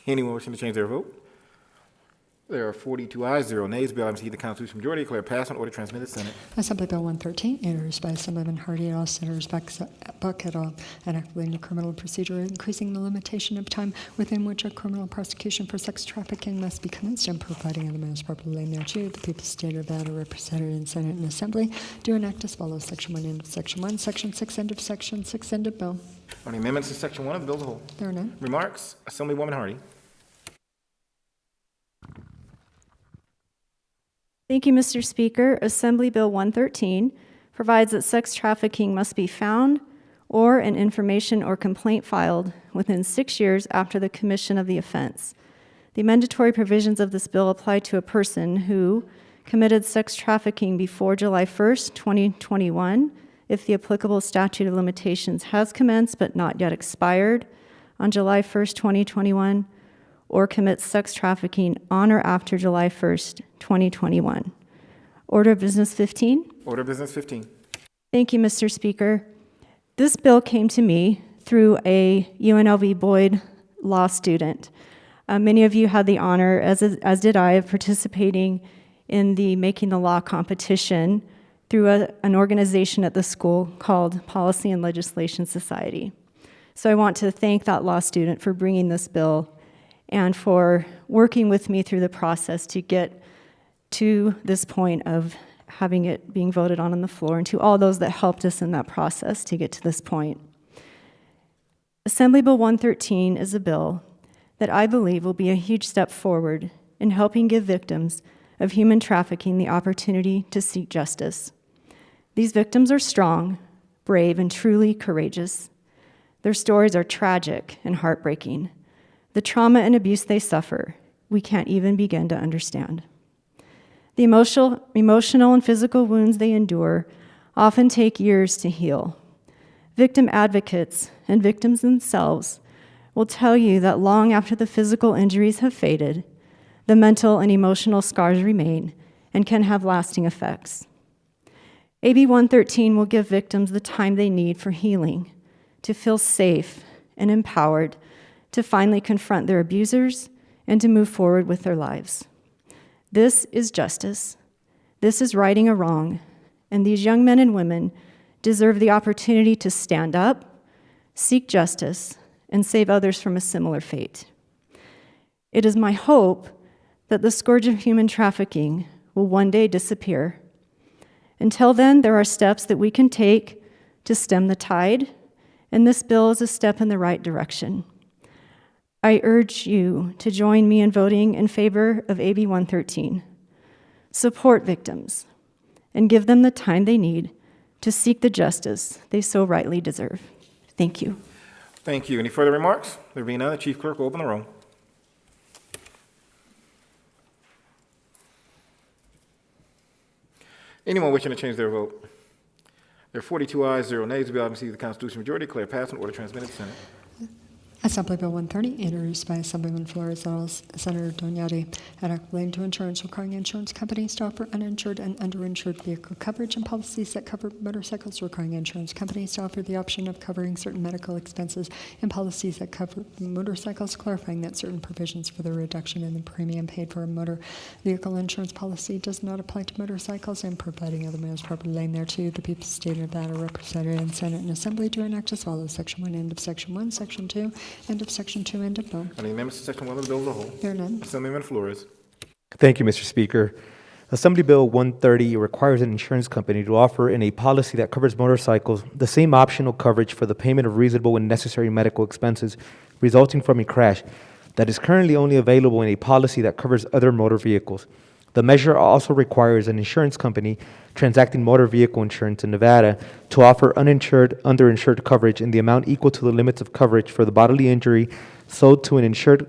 Anyone wishing to change their vote? There are 42 ayes, 0 nays. The bill having received the Constitutional majority, declare passed on order transmitted Senate. Assembly Bill 113, introduced by Assemblyman Hardy et al., Senators Buck et al., enacting the criminal procedure, increasing the limitation of time within which a criminal prosecution for sex trafficking must be commenced and providing other measures properly laid thereto. The people of the state of Nevada, represented in Senate and Assembly, do enact as follows: Section 1, end of Section 1, Section 6, end of Section 6, end of bill. On the amendments to Section 1 of the bill as a whole. There are none. Remarks? Assemblywoman Hardy. Thank you, Mr. Speaker. Assembly Bill 113 provides that sex trafficking must be found or an information or complaint filed within 6 years after the commission of the offense. The mandatory provisions of this bill apply to a person who committed sex trafficking before July 1st, 2021, if the applicable statute of limitations has commenced but not yet expired on July 1st, 2021, or commits sex trafficking on or after July 1st, 2021. Order of Business 15. Order of Business 15. Thank you, Mr. Speaker. This bill came to me through a UNLV Boyd law student. Many of you had the honor, as did I, of participating in the Making the Law competition through an organization at the school called Policy and Legislation Society. So I want to thank that law student for bringing this bill and for working with me through the process to get to this point of having it being voted on the floor, and to all those that helped us in that process to get to this point. Assembly Bill 113 is a bill that I believe will be a huge step forward in helping give victims of human trafficking the opportunity to seek justice. These victims are strong, brave, and truly courageous. Their stories are tragic and heartbreaking. The trauma and abuse they suffer, we can't even begin to understand. The emotional and physical wounds they endure often take years to heal. Victim advocates and victims themselves will tell you that long after the physical injuries have faded, the mental and emotional scars remain and can have lasting effects. AB 113 will give victims the time they need for healing, to feel safe and empowered, to finally confront their abusers, and to move forward with their lives. This is justice. This is righting a wrong, and these young men and women deserve the opportunity to stand up, seek justice, and save others from a similar fate. It is my hope that the scourge of human trafficking will one day disappear. Until then, there are steps that we can take to stem the tide, and this bill is a step in the right direction. I urge you to join me in voting in favor of AB 113. Support victims and give them the time they need to seek the justice they so rightly deserve. Thank you. Thank you. Any further remarks? There being none, the chief clerk will open the roll. Anyone wishing to change their vote? There are 42 ayes, 0 nays. The bill having received the Constitutional majority, declare passed on order transmitted to Senate. Assembly Bill 130, introduced by Assemblyman Flores, Senator Doniati, and relating to insurance, requiring insurance companies to offer uninsured and underinsured vehicle coverage, and policies that cover motorcycles, requiring insurance companies to offer the option of covering certain medical expenses, and policies that cover motorcycles, clarifying that certain provisions for the reduction in the premium paid for a motor vehicle insurance policy does not apply to motorcycles, and providing other measures properly laid thereto. The people of the state of Nevada, represented in Senate and Assembly, do enact as follows: Section 1, end of Section 1, Section 2, end of Section 2, end of bill. On the amendments to Section 1 of the bill as a whole. There are none. Assemblyman Flores. Thank you, Mr. Speaker. Assembly Bill 130 requires an insurance company to offer in a policy that covers motorcycles the same optional coverage for the payment of reasonable and necessary medical expenses resulting from a crash that is currently only available in a policy that covers other motor vehicles. The measure also requires an insurance company transacting motor vehicle insurance in Nevada to offer uninsured, underinsured coverage in the amount equal to the limits of coverage for the bodily injury sold to an insured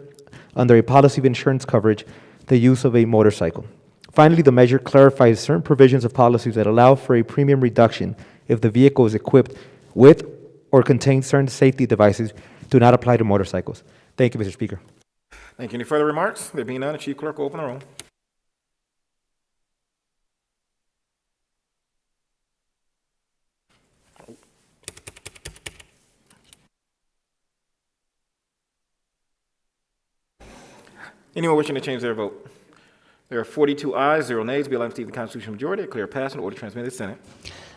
under a policy of insurance coverage, the use of a motorcycle. Finally, the measure clarifies certain provisions of policies that allow for a premium reduction if the vehicle is equipped with or contains certain safety devices do not apply to motorcycles. Thank you, Mr. Speaker. Thank you. Any further remarks? There being none, the Chief Clerk will open the roll. Anyone wishing to change their vote? There are 42 ayes, 0 nays. Be allowed to receive the constitutional majority. A clear pass and order transmitted to the Senate.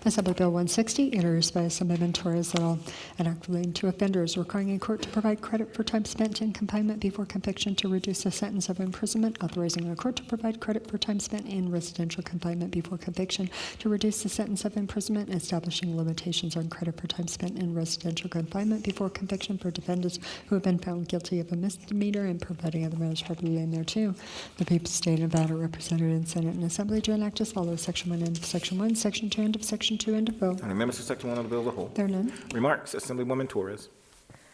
Assembly Bill 160, introduced by Assemblyman Torres et al., an act relating to offenders requiring a court to provide credit for time spent in confinement before conviction to reduce the sentence of imprisonment, authorizing a court to provide credit for time spent in residential confinement before conviction to reduce the sentence of imprisonment, establishing limitations on credit for time spent in residential confinement before conviction for defendants who have been found guilty of a misdemeanor, and providing other matters properly in thereto. The people of the state of Nevada, represented in Senate and Assembly, to enact as follows: Section 1, end of Section 1, Section 2, end of Section 2, end of vote. Any amendments to Section 1 of the bill as a whole? There are none. Remarks. Assemblywoman Torres.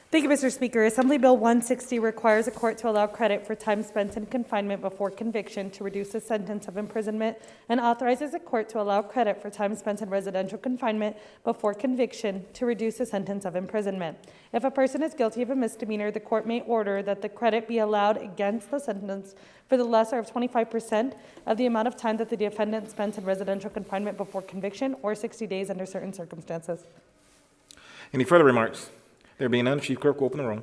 Thank you, Mr. Speaker. Assembly Bill 160 requires a court to allow credit for time spent in confinement before conviction to reduce the sentence of imprisonment, and authorizes a court to allow credit for time spent in residential confinement before conviction to reduce the sentence of imprisonment. If a person is guilty of a misdemeanor, the court may order that the credit be allowed against the sentence for the lesser of 25% of the amount of time that the defendant spent in residential confinement before conviction, or 60 days under certain circumstances. Any further remarks? There being none, the Chief Clerk will open the roll.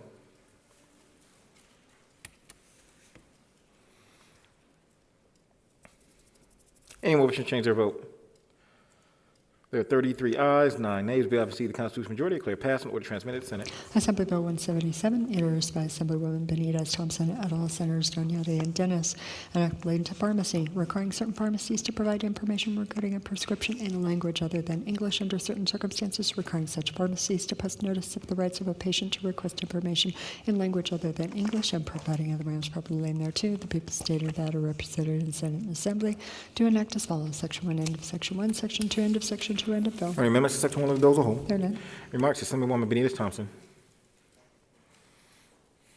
Anyone wishing to change their vote? There are 33 ayes, 9 nays. Be able to see the constitutional majority. A clear pass and order transmitted to the Senate. Assembly Bill 177, introduced by Assemblywoman Benitez Thompson et al., Senators Doñate and Dennis, an act relating to pharmacy, requiring certain pharmacies to provide information regarding a prescription in a language other than English under certain circumstances, requiring such pharmacies to post notice of the rights of a patient to request information in language other than English, and providing other matters properly in thereto. The people of the state of Nevada, represented in Senate and Assembly, to enact as follows: Section 1, end of Section 1, Section 2, end of Section 2, end of bill. Any amendments to Section 1 of the bill as a whole? There are none. Remarks. Assemblywoman Benitez Thompson.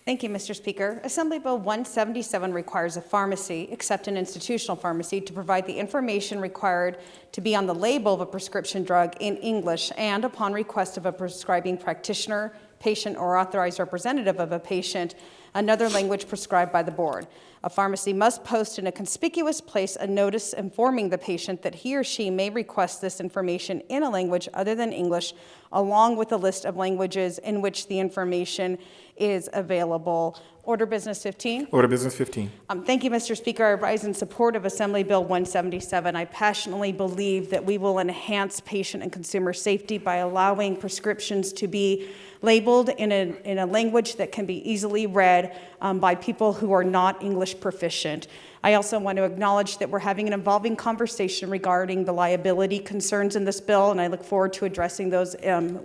Thank you, Mr. Speaker. Assembly Bill 177 requires a pharmacy, except an institutional pharmacy, to provide the information required to be on the label of a prescription drug in English, and upon request of a prescribing practitioner, patient, or authorized representative of a patient, another language prescribed by the board. A pharmacy must post in a conspicuous place a notice informing the patient that he or she may request this information in a language other than English, along with a list of languages in which the information is available. Order Business 15. Order Business 15. Thank you, Mr. Speaker. I rise in support of Assembly Bill 177. I passionately believe that we will enhance patient and consumer safety by allowing prescriptions to be labeled in a language that can be easily read by people who are not English proficient. I also want to acknowledge that we're having an evolving conversation regarding the liability concerns in this bill, and I look forward to addressing those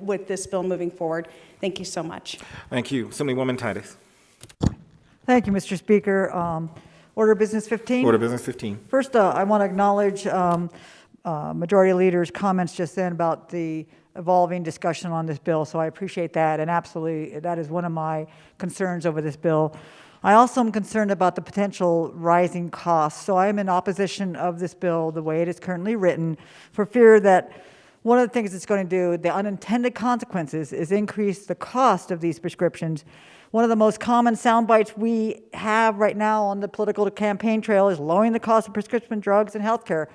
with this bill moving forward. Thank you so much. Thank you. Assemblywoman Titus. Thank you, Mr. Speaker. Order Business 15. Order Business 15. First, I want to acknowledge Majority Leader's comments just then about the evolving discussion on this bill, so I appreciate that, and absolutely, that is one of my concerns over this bill. I also am concerned about the potential rising costs, so I am in opposition of this bill the way it is currently written, for fear that one of the things it's going to do, the unintended consequences, is increase the cost of these prescriptions. One of the most common sound bites we have right now on the political campaign trail is lowering the cost of prescription drugs and health care.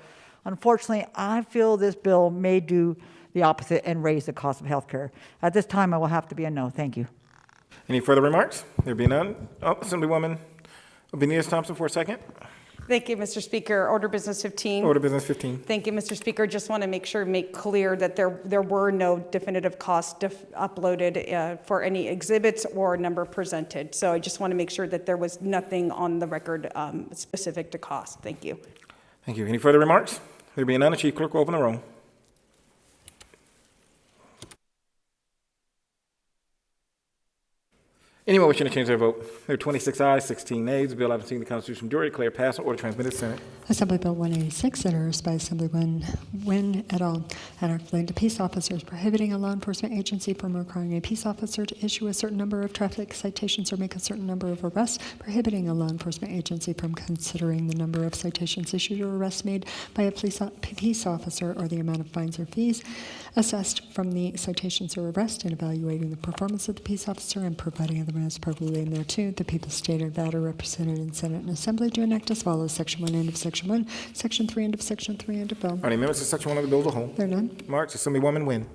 Unfortunately, I feel this bill may do the opposite and raise the cost of health care. At this time, I will have to be a no. Thank you. Any further remarks? There be none. Assemblywoman Benitez Thompson for a second. Thank you, Mr. Speaker. Order Business 15. Order Business 15. Thank you, Mr. Speaker. Just want to make clear that there were no definitive costs uploaded for any exhibits or number presented. So I just want to make sure that there was nothing on the record specific to cost. Thank you. Thank you. Any further remarks? There being none, the Chief Clerk will open the roll. Anyone wishing to change their vote? There are 26 ayes, 16 nays. The bill having seen the Constitutional majority declare passed and order transmitted to Senate. Assembly Bill 186, introduced by Assemblyman Nguyen et al., an act relating to peace officers prohibiting a law enforcement agency from requiring a peace officer to issue a certain number of traffic citations or make a certain number of arrests, prohibiting a law enforcement agency from considering the number of citations issued or arrests made by a peace officer or the amount of fines or fees assessed from the citations or arrest, and evaluating the performance of the peace officer and providing other matters properly in thereto. The people's state of Nevada represented in Senate and Assembly do enact as follows: Section 1, end of Section 1, Section 3, end of Section 3, end of bill. Are there amendments to Section 1 of the bill as a whole? There are none. March. Assemblywoman Wynn.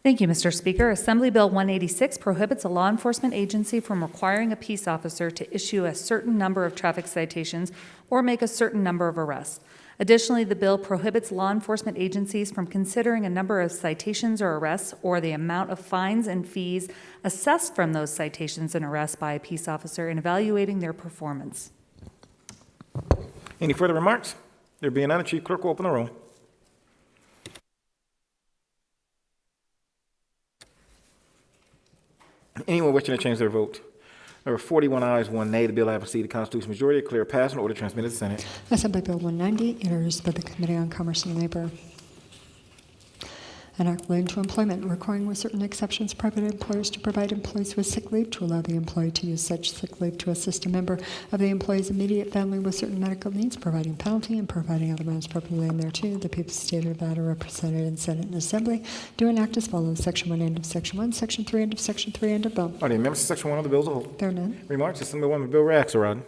Thank you, Mr. Speaker. Assembly Bill 186 prohibits a law enforcement agency from requiring a peace officer to issue a certain number of traffic citations or make a certain number of arrests. Additionally, the bill prohibits law enforcement agencies from considering a number of citations or arrests or the amount of fines and fees assessed from those citations and arrests by a peace officer in evaluating their performance. Any further remarks? There being none, the Chief Clerk will open the roll. Anyone wishing to change their vote? There were 41 ayes, 1 nay. The bill having received the Constitutional majority declare passed and order transmitted to Senate. Assembly Bill 190, introduced by the Committee on Commerce and Labor. An act relating to employment, requiring with certain exceptions private employers to provide employees with sick leave, to allow the employee to use such sick leave to assist a member of the employee's immediate family with certain medical needs, providing penalty and providing other matters properly in thereto. The people's state of Nevada represented in Senate and Assembly do enact as follows: Section 1, end of Section 1, Section 3, end of Section 3, end of bill. Are there amendments to Section 1 of the bill as a whole? There are none. Remarks. Assemblywoman Bill Axelrod.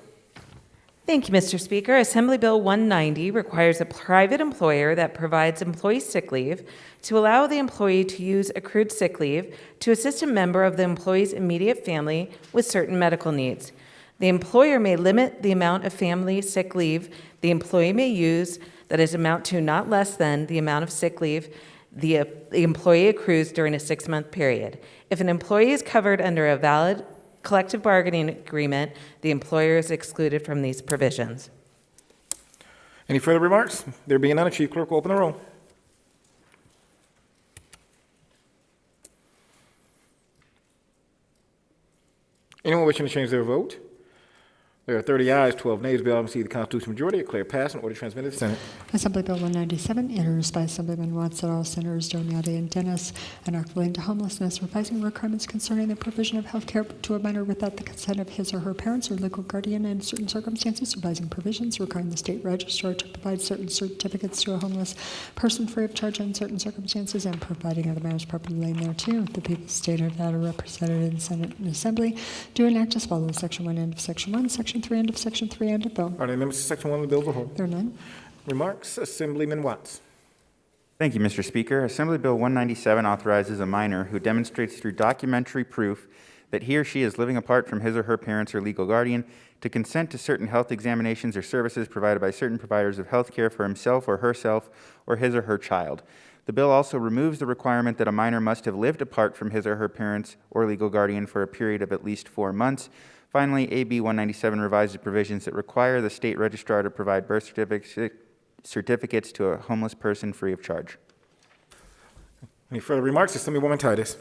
Thank you, Mr. Speaker. Assembly Bill 190 requires a private employer that provides employee sick leave to allow the employee to use accrued sick leave to assist a member of the employee's immediate family with certain medical needs. The employer may limit the amount of family sick leave the employee may use that is amount to not less than the amount of sick leave the employee accrues during a 6-month period. If an employee is covered under a valid collective bargaining agreement, the employer is excluded from these provisions. Any further remarks? There being none, the Chief Clerk will open the roll. Anyone wishing to change their vote? There are 30 ayes, 12 nays. The bill having received the Constitutional majority declare passed and order transmitted to Senate. Assembly Bill 197, introduced by Assemblyman Watts et al., Senators Donati and Dennis, an act relating to homelessness, revising requirements concerning the provision of health care to a minor without the consent of his or her parents or legal guardian in certain circumstances, revising provisions requiring the state registrar to provide certain certificates to a homeless person free of charge in certain circumstances, and providing other matters properly laid thereto. The people's state of Nevada represented in Senate and Assembly do enact as follows: Section 1, end of Section 1, Section 3, end of Section 3, end of bill. Are there amendments to Section 1 of the bill as a whole? There are none. Remarks. Assemblyman Watts. Thank you, Mr. Speaker. Assembly Bill 197 authorizes a minor who demonstrates through documentary proof that he or she is living apart from his or her parents or legal guardian to consent to certain health examinations or services provided by certain providers of health care for himself or herself or his or her child. The bill also removes the requirement that a minor must have lived apart from his or her parents or legal guardian for a period of at least 4 months. Finally, AB 197 revises provisions that require the state registrar to provide birth certificates to a homeless person free of charge. Any further remarks? Assemblywoman Titus.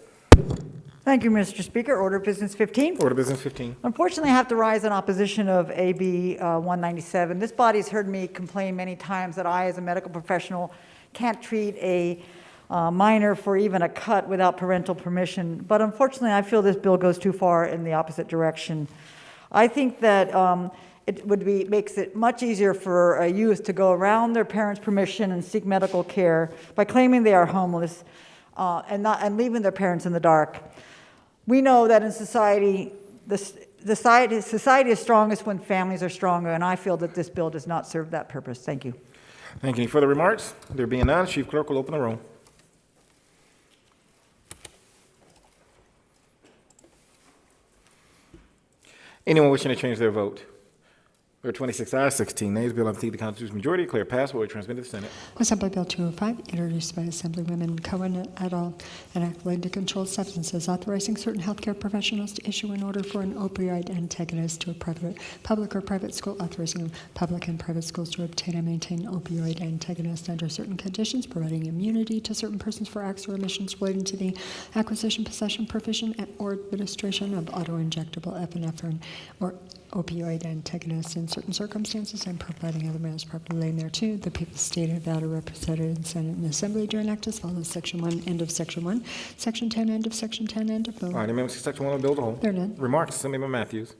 Thank you, Mr. Speaker. Order of Business 15. Order Business 15. Unfortunately, I have to rise in opposition of AB 197. This body has heard me complain many times that I, as a medical professional, can't treat a minor for even a cut without parental permission. But unfortunately, I feel this bill goes too far in the opposite direction. I think that makes it much easier for a youth to go around their parents' permission and seek medical care by claiming they are homeless and leaving their parents in the dark. We know that in society, society is strongest when families are stronger, and I feel that this bill does not serve that purpose. Thank you. Thank you. Any further remarks? There being none, Chief Clerk will open the roll. Anyone wishing to change their vote? There are 26 ayes, 16 nays. Bill having the Constitution majority, declare passed, order transmitted to the Senate. Assembly Bill 205, introduced by Assemblywomen Cohen et al., an act related to controlled substances, authorizing certain healthcare professionals to issue an order for an opioid antagonist to a public or private school, authorizing public and private schools to obtain and maintain opioid antagonist under certain conditions, providing immunity to certain persons for acts or omissions relating to the acquisition, possession, provision, or administration of auto-injectable epinephrine or opioid antagonists in certain circumstances, and providing other matters properly laid thereto. The people of the state of Nevada represented in Senate and Assembly during act as follows. Section 1, end of Section 1. Section 10, end of Section 10, end of bill. All right, amendments to Section 1 of the bill as a whole. There are none. Remarks, Assemblyman Matthews.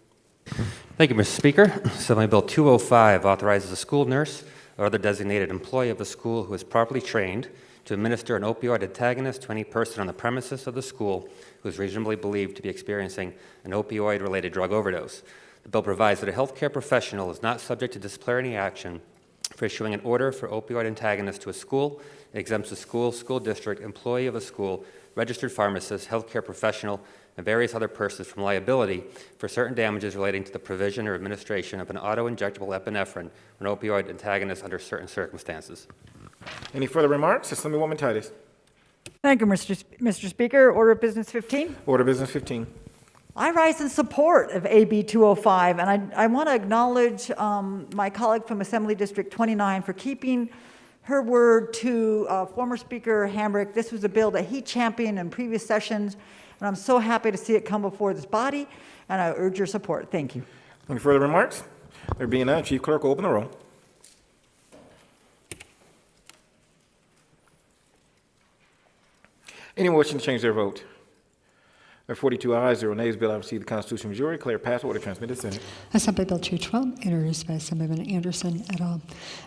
Thank you, Mr. Speaker. Assembly Bill 205 authorizes a school nurse or other designated employee of the school who is properly trained to administer an opioid antagonist to any person on the premises of the school who is reasonably believed to be experiencing an opioid-related drug overdose. The bill provides that a healthcare professional is not subject to disciplinary action for issuing an order for opioid antagonist to a school. It exempts the school, school district, employee of a school, registered pharmacist, healthcare professional, and various other persons from liability for certain damages relating to the provision or administration of an auto-injectable epinephrine or an opioid antagonist under certain circumstances. Any further remarks? Assemblywoman Titus. Thank you, Mr. Speaker. Order of Business 15. Order Business 15. I rise in support of AB 205, and I want to acknowledge my colleague from Assembly District 29 for keeping her word to former Speaker Hambrick. This was a bill that he championed in previous sessions, and I'm so happy to see it come before this body, and I urge your support. Thank you. Any further remarks? There being none, Chief Clerk will open the roll. Anyone wishing to change their vote? There are 42 ayes, 0 nays. Bill having received the Constitution majority, declare passed, order transmitted to the Senate. Assembly Bill 212, introduced by Assemblyman Anderson et al.,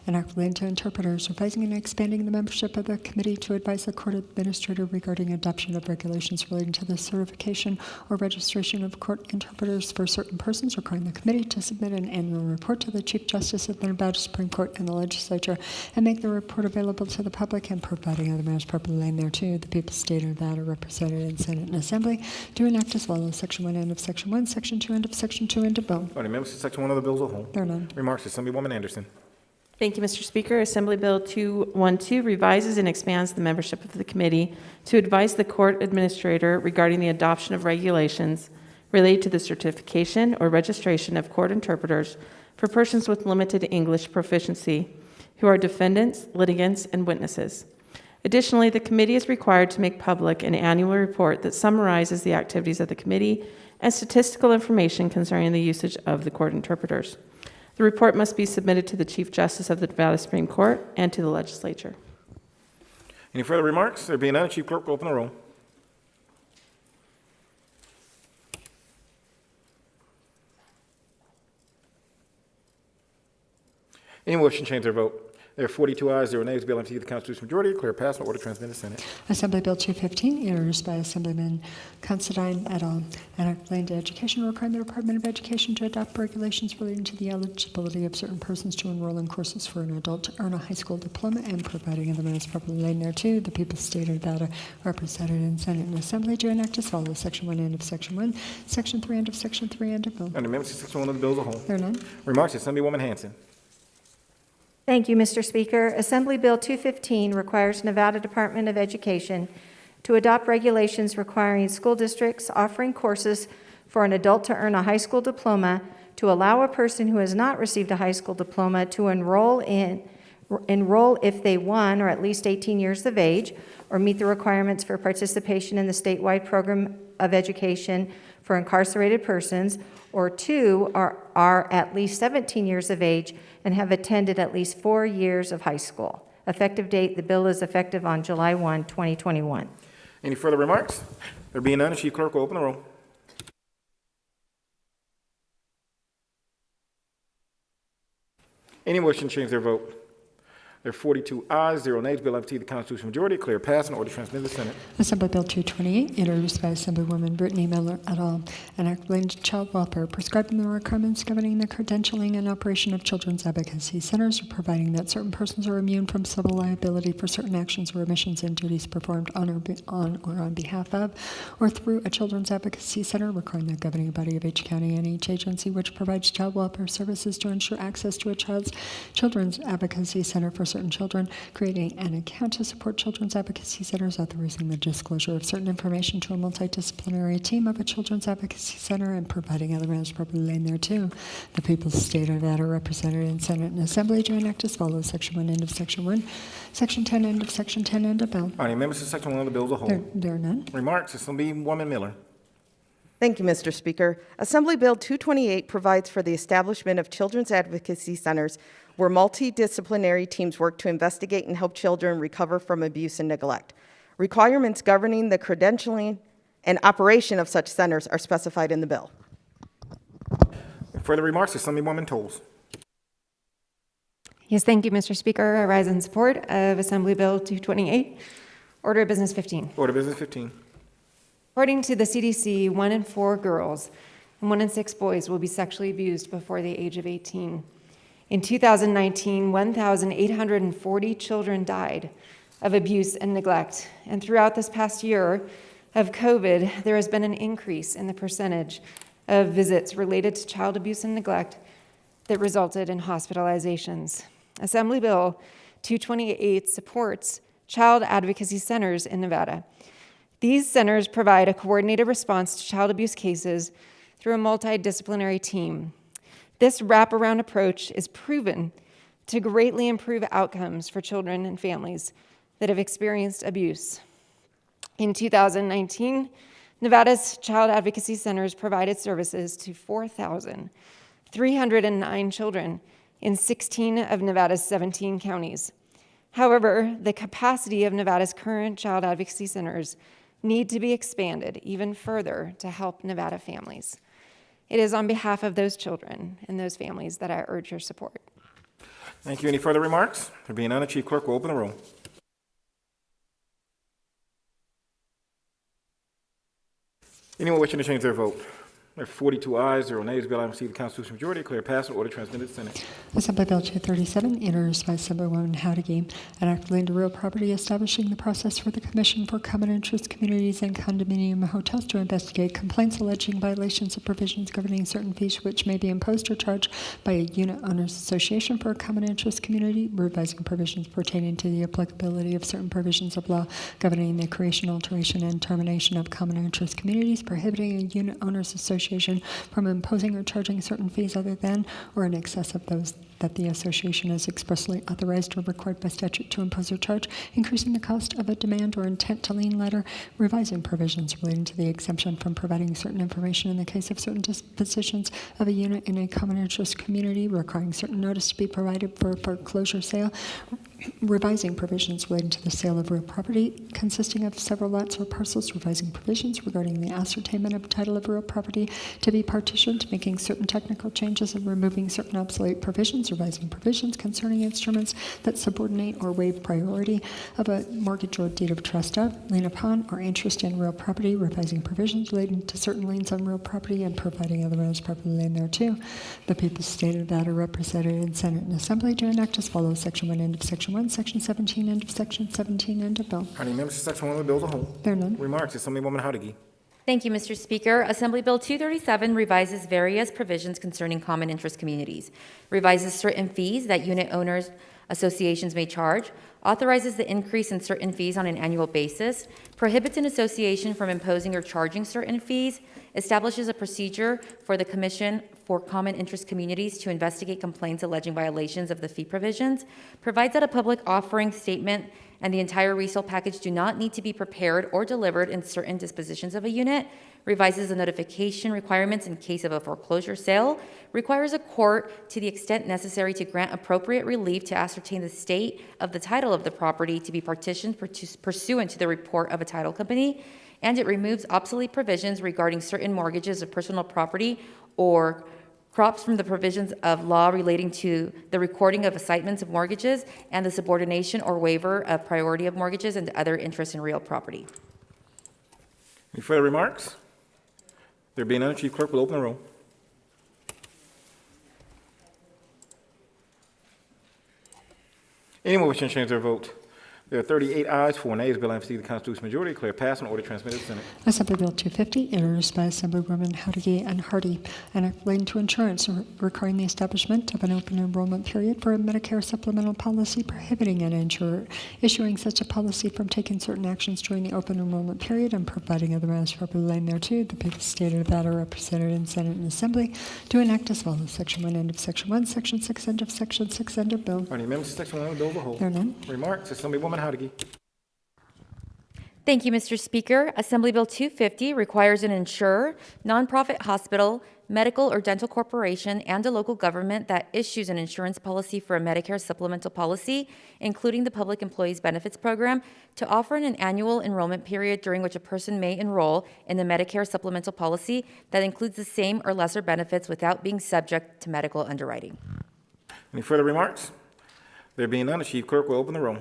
an act relating to interpreters, revising and expanding the membership of the committee to advise the court administrator regarding adoption of regulations relating to the certification or registration of court interpreters for certain persons, requiring the committee to submit an annual report to the Chief Justice of the Nevada Supreme Court and the legislature, and make the report available to the public, and providing other matters properly laid thereto. The people of the state of Nevada represented in Senate and Assembly do enact as follows. Section 1, end of Section 1. Section 2, end of Section 2, end of bill. All right, amendments to Section 1 of the bill as a whole. There are none. Remarks, Assemblywoman Anderson. Thank you, Mr. Speaker. Assembly Bill 212 revises and expands the membership of the committee to advise the court administrator regarding the adoption of regulations related to the certification or registration of court interpreters for persons with limited English proficiency who are defendants, litigants, and witnesses. Additionally, the committee is required to make public an annual report that summarizes the activities of the committee and statistical information concerning the usage of the court interpreters. The report must be submitted to the Chief Justice of the Nevada Supreme Court and to the legislature. Any further remarks? There being none, Chief Clerk will open the roll. Anyone wishing to change their vote? There are 42 ayes, 0 nays. Bill having received the Constitution majority, declare passed, order transmitted to the Senate. Assembly Bill 215, introduced by Assemblyman Considine et al., an act relating to education, requiring the Department of Education to adopt regulations relating to the eligibility of certain persons to enroll in courses for an adult to earn a high school diploma, and providing other matters properly laid thereto. The people of the state of Nevada represented in Senate and Assembly do enact as follows. Section 1, end of Section 1. Section 3, end of Section 3, end of bill. And amendments to Section 1 of the bill as a whole. There are none. Remarks, Assemblywoman Hanson. Thank you, Mr. Speaker. Assembly Bill 215 requires Nevada Department of Education to adopt regulations requiring school districts offering courses for an adult to earn a high school diploma to allow a person who has not received a high school diploma to enroll if they, one, are at least 18 years of age or meet the requirements for participation in the statewide program of education for incarcerated persons, or two, are at least 17 years of age and have attended at least 4 years of high school. Effective date, the bill is effective on July 1, 2021. Any further remarks? There being none, the Chief Clerk will open the roll. Anyone wishing to change their vote? There are 42 ayes, 0 nays. Bill empty the Constitutional majority. Declare passed and order transmitted to the Senate. Assembly Bill 228, introduced by Assemblywoman Brittany Miller et al., an act relating to child welfare, prescribing the requirements governing the credentialing and operation of children's advocacy centers, or providing that certain persons are immune from civil liability for certain actions or omissions and duties performed on or on behalf of or through a children's advocacy center, requiring the governing body of each county and each agency which provides child welfare services to ensure access to a children's advocacy center for certain children, creating an account to support children's advocacy centers, authorizing the disclosure of certain information to a multidisciplinary team of a children's advocacy center, and providing other matters properly laid thereto. The people of the state of Nevada, represented in Senate and Assembly, to enact as follows: Section 1, end of Section 1. Section 10, end of Section 10, end of bill. Any members to Section 1 of the bill as a whole? There are none. Remarks. Assemblywoman Miller. Thank you, Mr. Speaker. Assembly Bill 228 provides for the establishment of children's advocacy centers where multidisciplinary teams work to investigate and help children recover from abuse and neglect. Requirements governing the credentialing and operation of such centers are specified in the bill. Further remarks. Assemblywoman Tolles. Yes, thank you, Mr. Speaker. I rise in support of Assembly Bill 228. Order of Business 15. Order of Business 15. According to the CDC, 1 in 4 girls and 1 in 6 boys will be sexually abused before the age of 18. In 2019, 1,840 children died of abuse and neglect. And throughout this past year of COVID, there has been an increase in the percentage of visits related to child abuse and neglect that resulted in hospitalizations. Assembly Bill 228 supports child advocacy centers in Nevada. These centers provide a coordinated response to child abuse cases through a multidisciplinary team. This wraparound approach is proven to greatly improve outcomes for children and families that have experienced abuse. In 2019, Nevada's child advocacy centers provided services to 4,309 children in 16 of Nevada's 17 counties. However, the capacity of Nevada's current child advocacy centers need to be expanded even further to help Nevada families. It is on behalf of those children and those families that I urge your support. Thank you. Any further remarks? There being none, the Chief Clerk will open the roll. Anyone wishing to change their vote? There are 42 ayes, 0 nays. Bill received the Constitutional majority. Declare passed and order transmitted to the Senate. Assembly Bill 237, introduced by Assemblywoman Howdiggy, an act relating to real property, establishing the process for the Commission for Common Interest Communities and Condominium Hotels to investigate complaints alleging violations of provisions governing certain fees which may be imposed or charged by a unit owners association for a common interest community, revising provisions pertaining to the applicability of certain provisions of law governing the creation, alteration, and termination of common interest communities, prohibiting a unit owners association from imposing or charging certain fees other than or in excess of those that the association is expressly authorized or required by statute to impose or charge, increasing the cost of a demand or intent to lien letter, revising provisions relating to the exemption from providing certain information in the case of certain dispositions of a unit in a common interest community, requiring certain notice to be provided for a foreclosure sale, revising provisions relating to the sale of real property consisting of several lots or parcels, revising provisions regarding the ascertainment of title of real property to be partitioned, making certain technical changes and removing certain obsolete provisions, revising provisions concerning instruments that subordinate or waive priority of a mortgage or deed of trust of, lien upon, or interest in real property, revising provisions relating to certain liens on real property and providing other matters properly laid thereto. The people stated that are represented in Senate and Assembly to enact as follows: Section 1, end of Section 1, Section 17, end of Section 17, end of bill. Any members to Section 1 of the bill as a whole? There are none. Remarks. Assemblywoman Howdiggy. Thank you, Mr. Speaker. Assembly Bill 237 revises various provisions concerning common interest communities, revises certain fees that unit owners associations may charge, authorizes the increase in certain fees on an annual basis, prohibits an association from imposing or charging certain fees, establishes a procedure for the Commission for Common Interest Communities to investigate complaints alleging violations of the fee provisions, provides that a public offering statement and the entire resale package do not need to be prepared or delivered in certain dispositions of a unit, revises the notification requirements in case of a foreclosure sale, requires a court, to the extent necessary to grant appropriate relief to ascertain the state of the title of the property to be partitioned pursuant to the report of a title company, and it removes obsolete provisions regarding certain mortgages of personal property or crops from the provisions of law relating to the recording of assignments of mortgages and the subordination or waiver of priority of mortgages and other interests in real property. Any further remarks? There being none, Chief Clerk will open the roll. Anyone wishing to change their vote? There are 38 ayes, 4 nays. Bill having received the Constitutional majority, declare passed and order transmitted to the Senate. Assembly Bill 250, introduced by Assemblywomen Howdy and Hardy, an act relating to insurance requiring the establishment of an open enrollment period for a Medicare supplemental policy prohibiting an insurer issuing such a policy from taking certain actions during the open enrollment period and providing other matters properly laid thereto. The people of the state of Nevada are represented in Senate and Assembly to enact as follows. Section 1, end of Section 1, Section 6, end of Section 6, end of bill. Any amendments to Section 1 of the bill as a whole? There are none. Remarks? Assemblywoman Howdy. Thank you, Mr. Speaker. Assembly Bill 250 requires an insurer, nonprofit hospital, medical or dental corporation, and a local government that issues an insurance policy for a Medicare supplemental policy, including the Public Employees Benefits Program, to offer an annual enrollment period during which a person may enroll in the Medicare supplemental policy that includes the same or lesser benefits without being subject to medical underwriting. Any further remarks? There being none, the Chief Clerk will open the roll.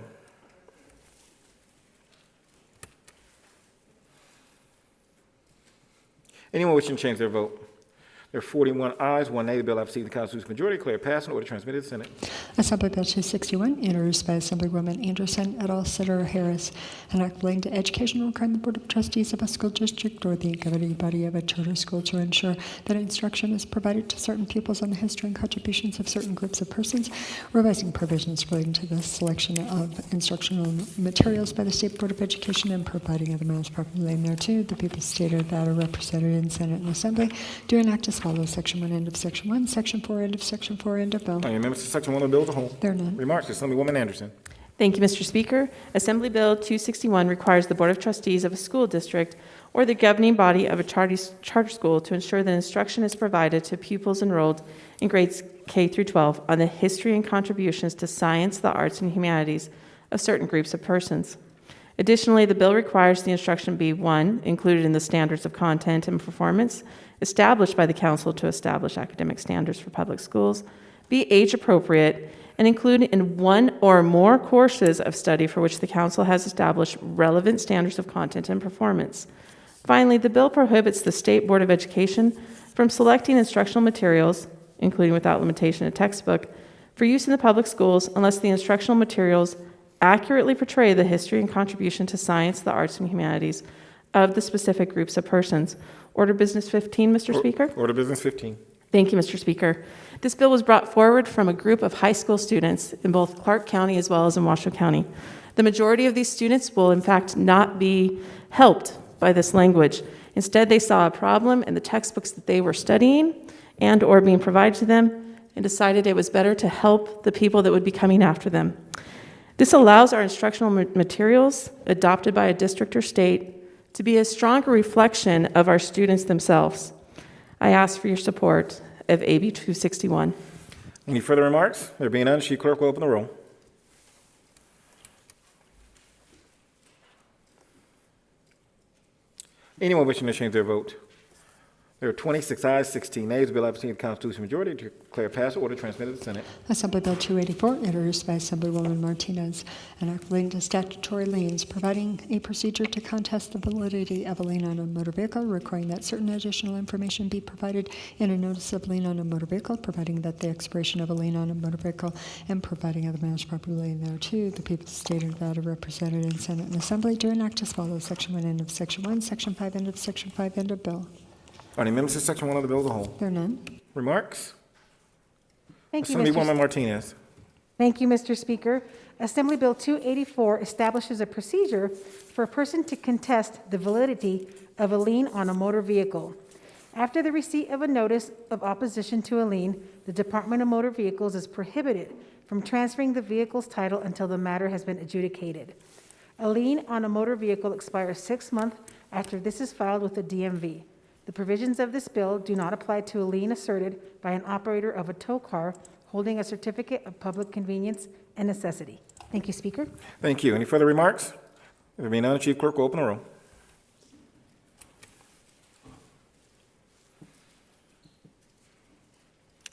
Anyone wishing to change their vote? There are 41 ayes, 1 nay. The bill having received the Constitutional majority, declare passed and order transmitted to the Senate. Assembly Bill 261, introduced by Assemblywoman Anderson et al., Senator Harris, an act relating to education requiring the Board of Trustees of a school district or the governing body of a charter school to ensure that instruction is provided to certain pupils on the history and contributions of certain groups of persons, revising provisions relating to the selection of instructional materials by the State Board of Education and providing other matters properly laid thereto. The people of the state of Nevada are represented in Senate and Assembly to enact as follows. Section 1, end of Section 1, Section 4, end of Section 4, end of bill. Any amendments to Section 1 of the bill as a whole? There are none. Remarks? Assemblywoman Anderson. Thank you, Mr. Speaker. Assembly Bill 261 requires the Board of Trustees of a school district or the governing body of a charter school to ensure that instruction is provided to pupils enrolled in grades K through 12 on the history and contributions to science, the arts, and humanities of certain groups of persons. Additionally, the bill requires the instruction be, 1, included in the standards of content and performance established by the Council to establish academic standards for public schools, be age appropriate, and include in one or more courses of study for which the Council has established relevant standards of content and performance. Finally, the bill prohibits the State Board of Education from selecting instructional materials, including without limitation a textbook, for use in the public schools unless the instructional materials accurately portray the history and contribution to science, the arts, and humanities of the specific groups of persons. Order Business 15, Mr. Speaker. Order Business 15. Thank you, Mr. Speaker. This bill was brought forward from a group of high school students in both Clark County as well as in Washoe County. The majority of these students will, in fact, not be helped by this language. Instead, they saw a problem in the textbooks that they were studying and or being provided to them and decided it was better to help the people that would be coming after them. This allows our instructional materials adopted by a district or state to be a stronger reflection of our students themselves. I ask for your support of AB 261. Any further remarks? There being none, Chief Clerk will open the roll. Anyone wishing to change their vote? There are 26 ayes, 16 nays. The bill having received the Constitutional majority, declare passed. Order transmitted to the Senate. Assembly Bill 284, introduced by Assemblywoman Martinez, an act relating to statutory liens, providing a procedure to contest the validity of a lien on a motor vehicle, requiring that certain additional information be provided in a notice of lien on a motor vehicle, providing that the expiration of a lien on a motor vehicle, and providing other matters properly laid thereto. The people of the state of Nevada represented in Senate and Assembly to enact as follows. Section 1, end of Section 1, Section 5, end of Section 5, end of bill. Any amendments to Section 1 of the bill as a whole? There are none. Remarks? Thank you, Assemblywoman Martinez. Thank you, Mr. Speaker. Assembly Bill 284 establishes a procedure for a person to contest the validity of a lien on a motor vehicle. After the receipt of a notice of opposition to a lien, the Department of Motor Vehicles is prohibited from transferring the vehicle's title until the matter has been adjudicated. A lien on a motor vehicle expires 6 months after this is filed with the DMV. The provisions of this bill do not apply to a lien asserted by an operator of a tow car holding a certificate of public convenience and necessity. Thank you, Speaker. Thank you. Any further remarks? There being none, Chief Clerk will open the roll.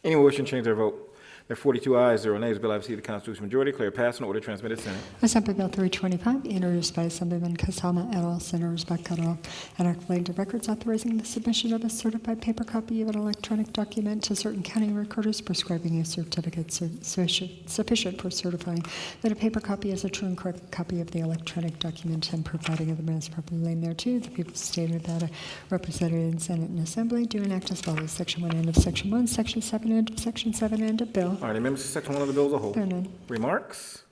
Anyone wishing to change their vote? There are 42 ayes, 0 nays. The bill having received the Constitutional majority, declare passed and order transmitted to Senate. Assembly Bill 325, introduced by Assemblyman Kasama et al., Senators Bacarov, and act relating to records authorizing the submission of a certified paper copy of an electronic document to certain county recorders, prescribing a certificate sufficient for certifying that a paper copy is a true and correct copy of the electronic document and providing of the minutes properly laid thereto. The people of the state of Nevada, represented in Senate and Assembly, do enact as follows: Section 1, end of Section 1, Section 7, end of Section 7, end of bill. All right, members, section 1 of the bill as a whole. There are none. Remarks?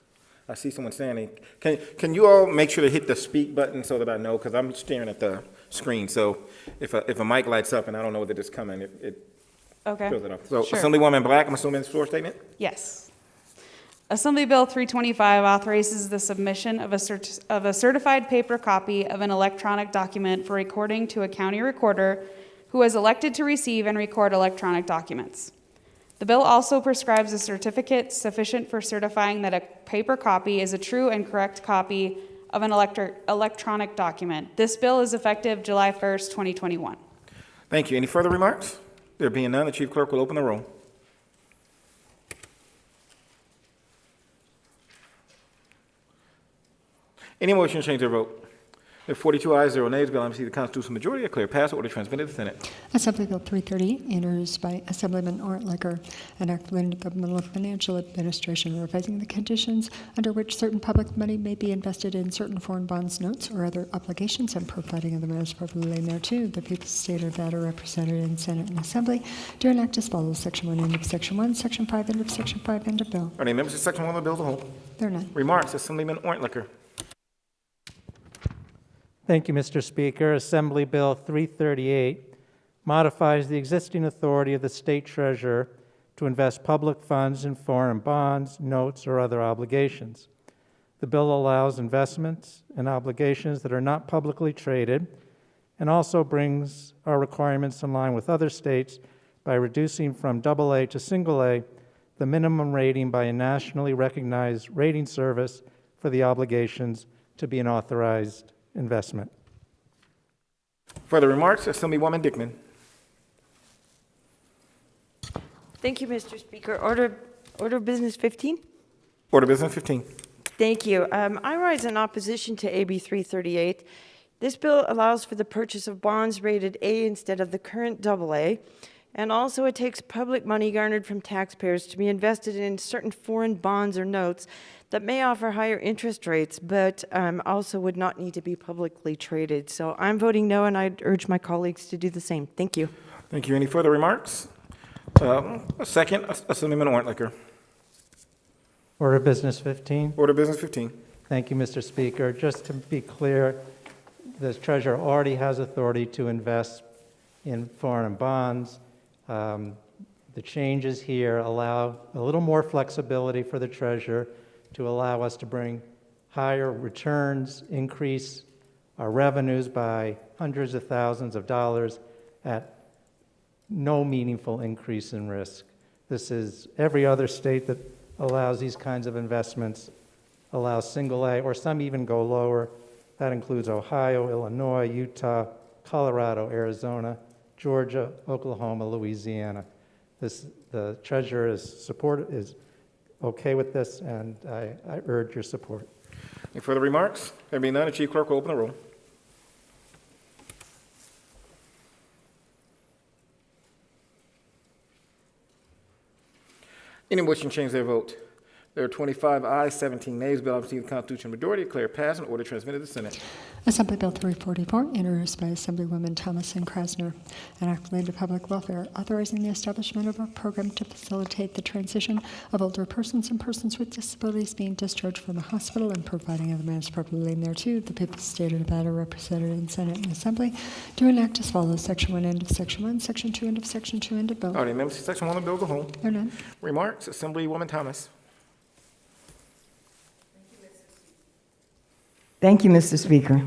I see someone standing. Can you all make sure to hit the speak button so that I know, because I'm staring at the screen. So if a mic lights up and I don't know that it's coming, it Okay. fills it up. So Sure. Assemblywoman Black, I'm assuming it's floor statement? Yes. Assembly Bill 325 authorizes the submission of a certified paper copy of an electronic document for recording to a county recorder who is elected to receive and record electronic documents. The bill also prescribes a certificate sufficient for certifying that a paper copy is a true and correct copy of an electronic document. This bill is effective July 1st, 2021. Thank you. Any further remarks? There being none, the chief clerk will open the roll. Anyone wishing to change their vote? There are 42 ayes, 0 nays. The bill having received the Constitutional majority, declare passed. Order transmitted to the Senate. Assembly Bill 330, introduced by Assemblyman Ortlicker, an act relating to governmental financial administration, revising the conditions under which certain public money may be invested in certain foreign bonds, notes, or other obligations, and providing of the matters properly laid thereto. The people of the state of Nevada, represented in Senate and Assembly, do enact as follows: Section 1, end of Section 1, Section 5, end of Section 5, end of bill. Are there members of section 1 of the bill as a whole? There are none. Remarks? Assemblyman Ortlicker. Thank you, Mr. Speaker. Assembly Bill 338 modifies the existing authority of the state treasurer to invest public funds in foreign bonds, notes, or other obligations. The bill allows investments and obligations that are not publicly traded and also brings our requirements in line with other states by reducing from AA to single A the minimum rating by a nationally recognized rating service for the obligations to be an authorized investment. Further remarks? Assemblywoman Dickman. Thank you, Mr. Speaker. Order Business 15? Order Business 15. Thank you. I rise in opposition to AB 338. This bill allows for the purchase of bonds rated A instead of the current AA, and also it takes public money garnered from taxpayers to be invested in certain foreign bonds or notes that may offer higher interest rates, but also would not need to be publicly traded. So I'm voting no, and I'd urge my colleagues to do the same. Thank you. Thank you. Any further remarks? A second, Assemblyman Ortlicker. Order Business 15. Order Business 15. Thank you, Mr. Speaker. Just to be clear, the treasurer already has authority to invest in foreign bonds. The changes here allow a little more flexibility for the treasurer to allow us to bring higher returns, increase our revenues by hundreds of thousands of dollars at no meaningful increase in risk. This is every other state that allows these kinds of investments, allows single A, or some even go lower. That includes Ohio, Illinois, Utah, Colorado, Arizona, Georgia, Oklahoma, Louisiana. The treasurer is okay with this, and I urge your support. Any further remarks? There being none, the chief clerk will open the roll. Anyone wishing to change their vote? There are 25 ayes, 17 nays. Bill having received the Constitutional majority, declare passed and order transmitted to the Senate. Assembly Bill 344, introduced by Assemblywomen Thomas and Krasner, an act related to public welfare, authorizing the establishment of a program to facilitate the transition of older persons and persons with disabilities being discharged from the hospital and providing of the matters properly laid thereto. The people of the state of Nevada, represented in Senate and Assembly, do enact as follows: Section 1, end of Section 1, Section 2, end of Section 2, end of bill. Are there members of section 1 of the bill as a whole? There are none. Remarks? Assemblywoman Thomas. Thank you, Mr. Speaker.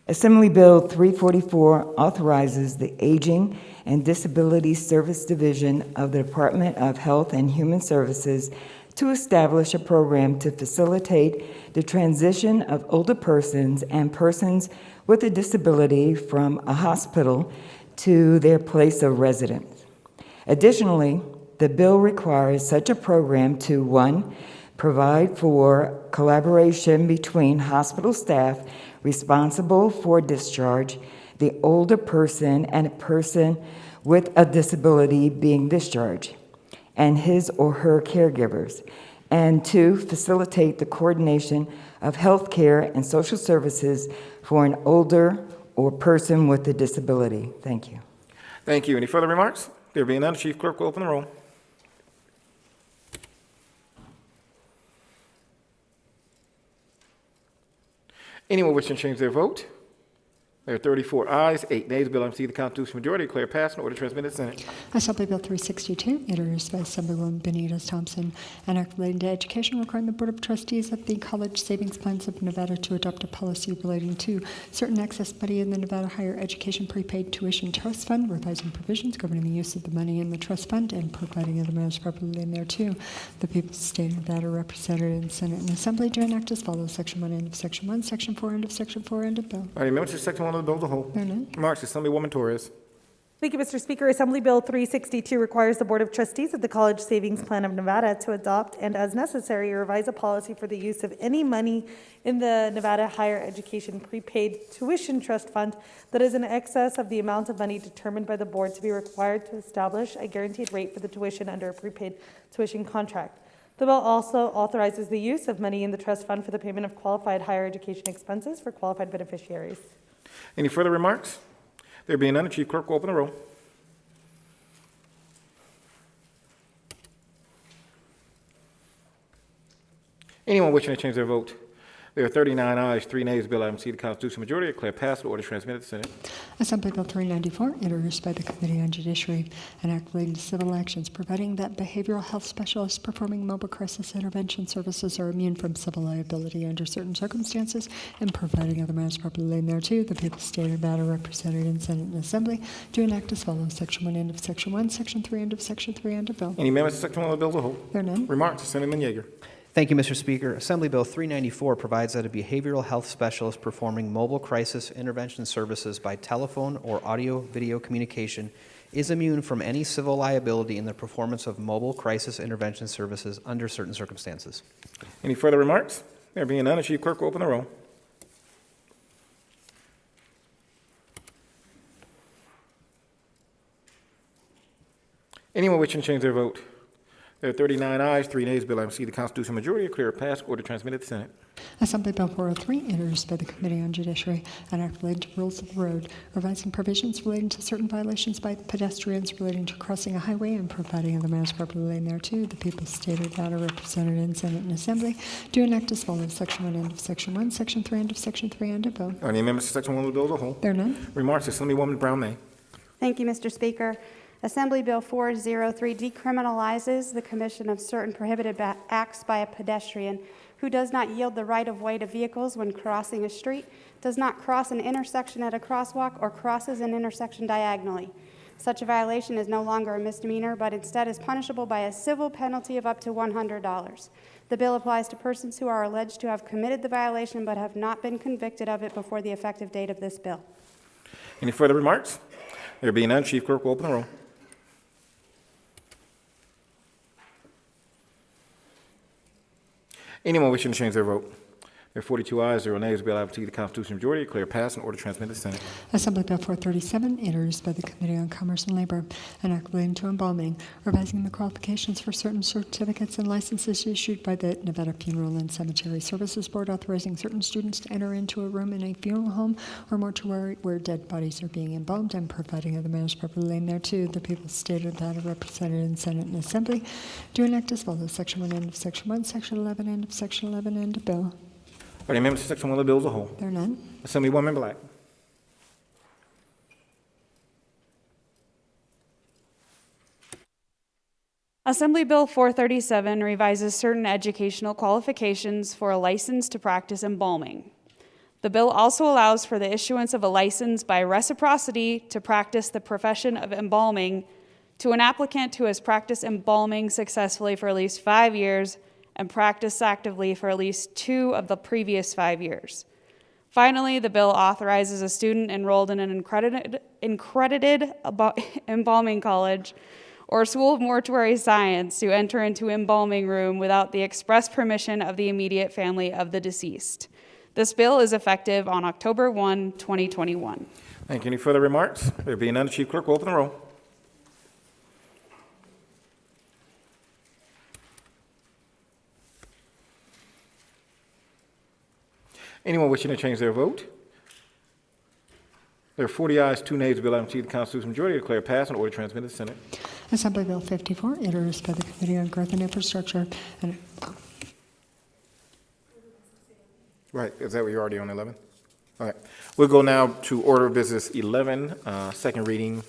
Assembly Bill 344 authorizes the Aging and Disability Service Division of the Department of Health and Human Services to establish a program to facilitate the transition of older persons and persons with a disability from a hospital to their place of residence. Additionally, the bill requires such a program to, 1, provide for collaboration between hospital staff responsible for discharge, the older person, and a person with a disability being discharged, and his or her caregivers, and 2, facilitate the coordination of health care and social services for an older or person with a disability. Thank you. Thank you. Any further remarks? There being none, Chief Clerk will open the roll. Anyone wishing to change their vote? There are 34 ayes, 8 nays. Bill MC, the Constitutional Majority, declare passed and order transmitted to the Senate. Assembly Bill 362, introduced by Assemblywoman Benitez Thompson, an act relating to education requiring the Board of Trustees of the College Savings Plans of Nevada to adopt a policy relating to certain excess money in the Nevada Higher Education Prepaid Tuition Trust Fund, revising provisions governing the use of the money in the trust fund and providing other matters properly in thereto. The people's state of Nevada represented in Senate and Assembly to enact as follows: Section 1, end of Section 1, Section 4, end of Section 4, end of bill. All right, amendments to Section 1 of the bill as a whole. There are none. Remarks, Assemblywoman Torres. Thank you, Mr. Speaker. Assembly Bill 362 requires the Board of Trustees of the College Savings Plan of Nevada to adopt and, as necessary, revise a policy for the use of any money in the Nevada Higher Education Prepaid Tuition Trust Fund that is in excess of the amount of money determined by the board to be required to establish a guaranteed rate for the tuition under a prepaid tuition contract. The bill also authorizes the use of money in the trust fund for the payment of qualified higher education expenses for qualified beneficiaries. Any further remarks? There being none, the Chief Clerk will open the roll. Anyone wishing to change their vote? There are 39 ayes, 3 nays. Bill item C, the Constitutional Majority, declare passed and order transmitted to the Senate. Assembly Bill 394, introduced by the Committee on Judiciary, an act relating to civil actions, providing that behavioral health specialists performing mobile crisis intervention services are immune from civil liability under certain circumstances, and providing other matters properly in thereto. The people's state of Nevada represented in Senate and Assembly to enact as follows: Section 1, end of Section 1, Section 3, end of Section 3, end of bill. Any amendments to Section 1 of the bill as a whole? There are none. Remarks, Assemblyman Yeager. Thank you, Mr. Speaker. Assembly Bill 394 provides that a behavioral health specialist performing mobile crisis intervention services by telephone or audio-video communication is immune from any civil liability in the performance of mobile crisis intervention services under certain circumstances. Any further remarks? There being none, the Chief Clerk will open the roll. Anyone wishing to change their vote? There are 39 ayes, 3 nays. Bill item C, the Constitutional Majority, declare passed. Order transmitted to the Senate. Assembly Bill 403, introduced by the Committee on Judiciary, an act relating to rules of the road, revising provisions relating to certain violations by pedestrians relating to crossing a highway and providing other matters properly in thereto. The people's state of Nevada represented in Senate and Assembly do enact as follows: Section 1, end of Section 1, Section 3, end of Section 3, end of bill. Any amendments to Section 1 of the bill as a whole? There are none. Remarks, Assemblywoman Brown May. Thank you, Mr. Speaker. Assembly Bill 403 decriminalizes the commission of certain prohibited acts by a pedestrian who does not yield the right-of-way to vehicles when crossing a street, does not cross an intersection at a crosswalk, or crosses an intersection diagonally. Such a violation is no longer a misdemeanor, but instead is punishable by a civil penalty of up to $100. The bill applies to persons who are alleged to have committed the violation but have not been convicted of it before the effective date of this bill. Any further remarks? There being none, Chief Clerk will open the roll. Anyone wishing to change their vote? There are 42 ayes, 0 nays. Bill item C, the Constitutional Majority, declare passed and order transmitted to the Senate. Assembly Bill 437, introduced by the Committee on Commerce and Labor, an act relating to embalming, revising the qualifications for certain certificates and licenses issued by the Nevada Funeral and Cemetery Services Board, authorizing certain students to enter into a room in a funeral home or mortuary where dead bodies are being embalmed, and providing other matters properly in thereto. The people's state of Nevada represented in Senate and Assembly do enact as follows: Section 1, end of Section 1, Section 11, end of Section 11, end of bill. Any amendments to Section 1 of the bill as a whole? There are none. Assemblywoman Black. Assembly Bill 437 revises certain educational qualifications for a license to practice embalming. The bill also allows for the issuance of a license by reciprocity to practice the profession of embalming to an applicant who has practiced embalming successfully for at least 5 years and practiced actively for at least 2 of the previous 5 years. Finally, the bill authorizes a student enrolled in an accredited embalming college or School of Mortuary Science to enter into embalming room without the express permission of the immediate family of the deceased. This bill is effective on October 1, 2021. Thank you. Any further remarks? There being none, the Chief Clerk will open the roll. Anyone wishing to change their vote? There are 40 ayes, 2 nays. The bill having achieved the Constitutional majority declared passed and order transmitted to the Senate. Assembly Bill 54, introduced by the Committee on Growth and Infrastructure. Right, is that what you're already on 11? All right, we'll go now to Order of Business 11, second reading.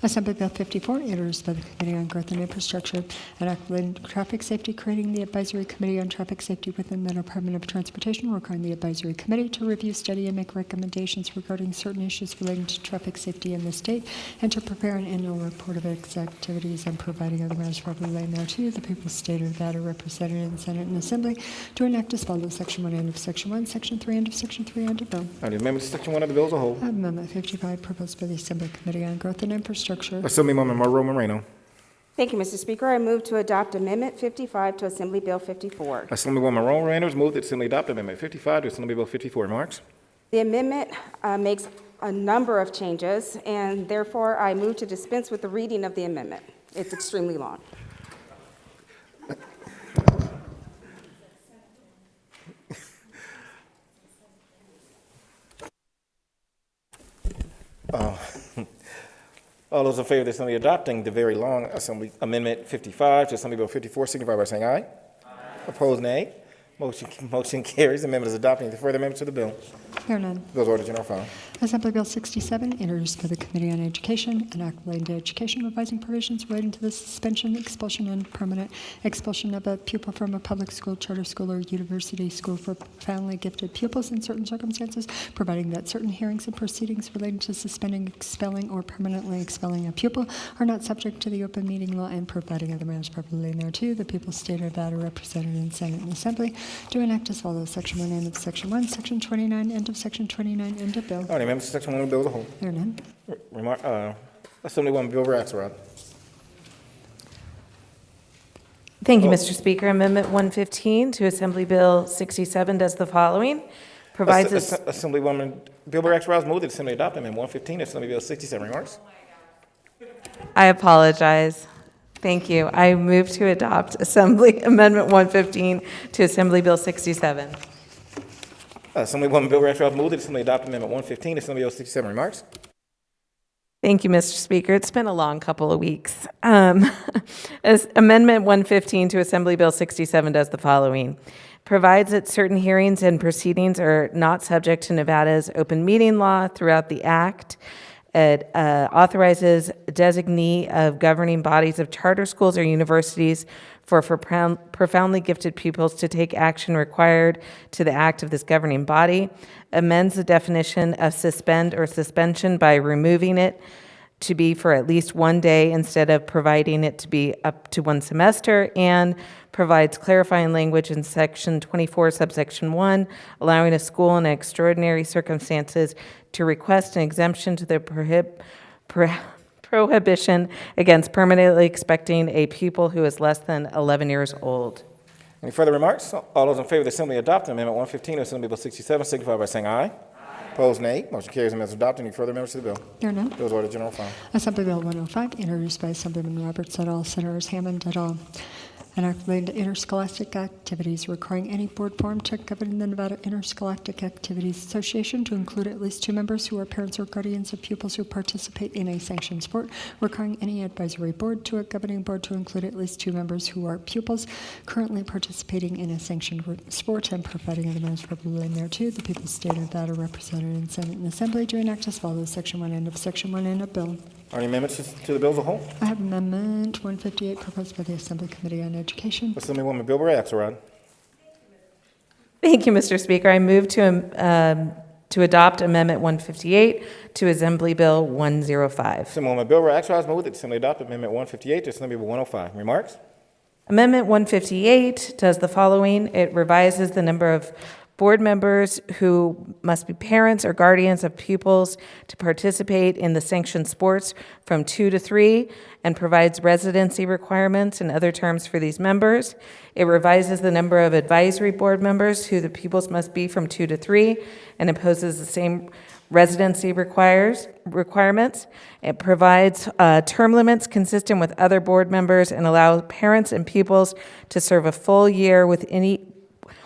Assembly Bill 54, introduced by the Committee on Growth and Infrastructure, an act relating to traffic safety, creating the Advisory Committee on Traffic Safety within the Department of Transportation, requiring the Advisory Committee to review, study, and make recommendations regarding certain issues relating to traffic safety in the state, and to prepare an annual report of its activities and providing other matters properly relating thereto. The people's state of Nevada, represented in Senate and Assembly, to enact as follows: Section 1, end of Section 1, Section 3, end of Section 3, end of bill. The amendment to Section 1 of the bill as a whole. Amendment 55, proposed by the Assembly Committee on Growth and Infrastructure. Assemblywoman Monroe Moreno. Thank you, Mr. Speaker. I move to adopt Amendment 55 to Assembly Bill 54. Assemblywoman Monroe Moreno has moved that Assembly adopt Amendment 55 to Assembly Bill 54. Remarks? The amendment makes a number of changes, and therefore I move to dispense with the reading of the amendment. It's extremely long. All those in favor of the Assembly adopting the very long Assembly Amendment 55 to Assembly Bill 54 signify by saying aye. Opposed, nay. Motion carries. The amendment is adopted. Any further amendments to the bill? There are none. Bill's order general file. Assembly Bill 67, introduced by the Committee on Education, an act relating to education, revising provisions relating to the suspension, expulsion, and permanent expulsion of a pupil from a public school, charter school, or university school for profoundly gifted pupils in certain circumstances, providing that certain hearings and proceedings relating to suspending, expelling, or permanently expelling a pupil are not subject to the open meeting law, and providing other matters properly relating thereto. The people's state of Nevada, represented in Senate and Assembly, to enact as follows: Section 1, end of Section 1, Section 29, end of Section 29, end of bill. All right, amendments to Section 1 of the bill as a whole. There are none. Assemblywoman Bill Axelrod. Thank you, Mr. Speaker. Amendment 115 to Assembly Bill 67 does the following. Provides Assemblywoman Bill Axelrod moved that Assembly adopt Amendment 115 to Assembly Bill 67. Remarks? I apologize. Thank you. I move to adopt Assembly Amendment 115 to Assembly Bill 67. Assemblywoman Bill Axelrod moved that Assembly adopt Amendment 115 to Assembly Bill 67. Remarks? Thank you, Mr. Speaker. It's been a long couple of weeks. As Amendment 115 to Assembly Bill 67 does the following. Provides that certain hearings and proceedings are not subject to Nevada's open meeting law throughout the act. It authorizes designee of governing bodies of charter schools or universities for profoundly gifted pupils to take action required to the act of this governing body, amends the definition of suspend or suspension by removing it to be for at least 1 day instead of providing it to be up to 1 semester, and provides clarifying language in Section 24, subsection 1, allowing a school in extraordinary circumstances to request an exemption to the prohibition against permanently expecting a pupil who is less than 11 years old. Any further remarks? All those in favor of the Assembly adopting Amendment 115 to Assembly Bill 67 signify by saying aye. Opposed, nay. Motion carries. Amendment is adopted. Any further amendments to the bill? There are none. Bill's order general file. Assembly Bill 105, introduced by Assemblyman Roberts et al., Senators Hammond et al. An act relating to interscholastic activities, requiring any board form to govern the Nevada Interscholastic Activities Association to include at least 2 members who are parents or guardians of pupils who participate in a sanctioned sport, requiring any advisory board to a governing board to include at least 2 members who are pupils currently participating in a sanctioned sport, and providing other matters properly relating thereto. The people's state of Nevada, represented in Senate and Assembly, to enact as follows: Section 1, end of Section 1, end of bill. Are any amendments to the bill as a whole? I have Amendment 158 proposed by the Assembly Committee on Education. Assemblywoman Bill Axelrod. Thank you, Mr. Speaker. I move to adopt Amendment 158 to Assembly Bill 105. Assemblywoman Bill Axelrod moved that Assembly adopt Amendment 158 to Assembly Bill 105. Remarks? Amendment 158 does the following. It revises the number of board members who must be parents or guardians of pupils to participate in the sanctioned sports from 2 to 3, and provides residency requirements and other terms for these members. It revises the number of advisory board members who the pupils must be from 2 to 3, and imposes the same residency requirements. It provides term limits consistent with other board members and allows parents and pupils to serve a full year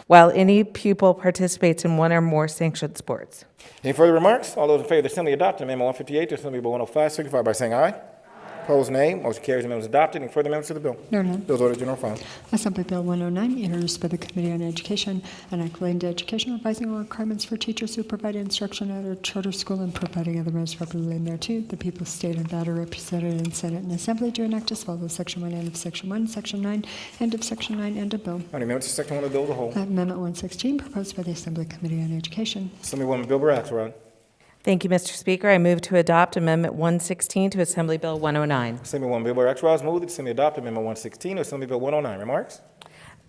while any pupil participates in one or more sanctioned sports. Any further remarks? All those in favor of the Assembly adopting Amendment 158 to Assembly Bill 105 signify by saying aye. Opposed, nay. Motion carries. Amendment is adopted. Any further amendments to the bill? There are none. Bills ordered general file. Assembly Bill 109, introduced by the Committee on Education, enacting to education, revising requirements for teachers who provide instruction at a charter school and providing other measures properly thereto. The people of State and Nevada represented in Senate and Assembly to enact as follows: Section 1, end of Section 1, Section 9, end of Section 9, end of bill. On amendments to Section 1 of the bill as a whole. Amendment 116, proposed by the Assembly Committee on Education. Assemblywoman Bill Axelrod. Thank you, Mr. Speaker. I move to adopt Amendment 116 to Assembly Bill 109. Assemblywoman Bill Axelrod has moved that the Assembly adopt Amendment 116 to Assembly Bill 109. Remarks?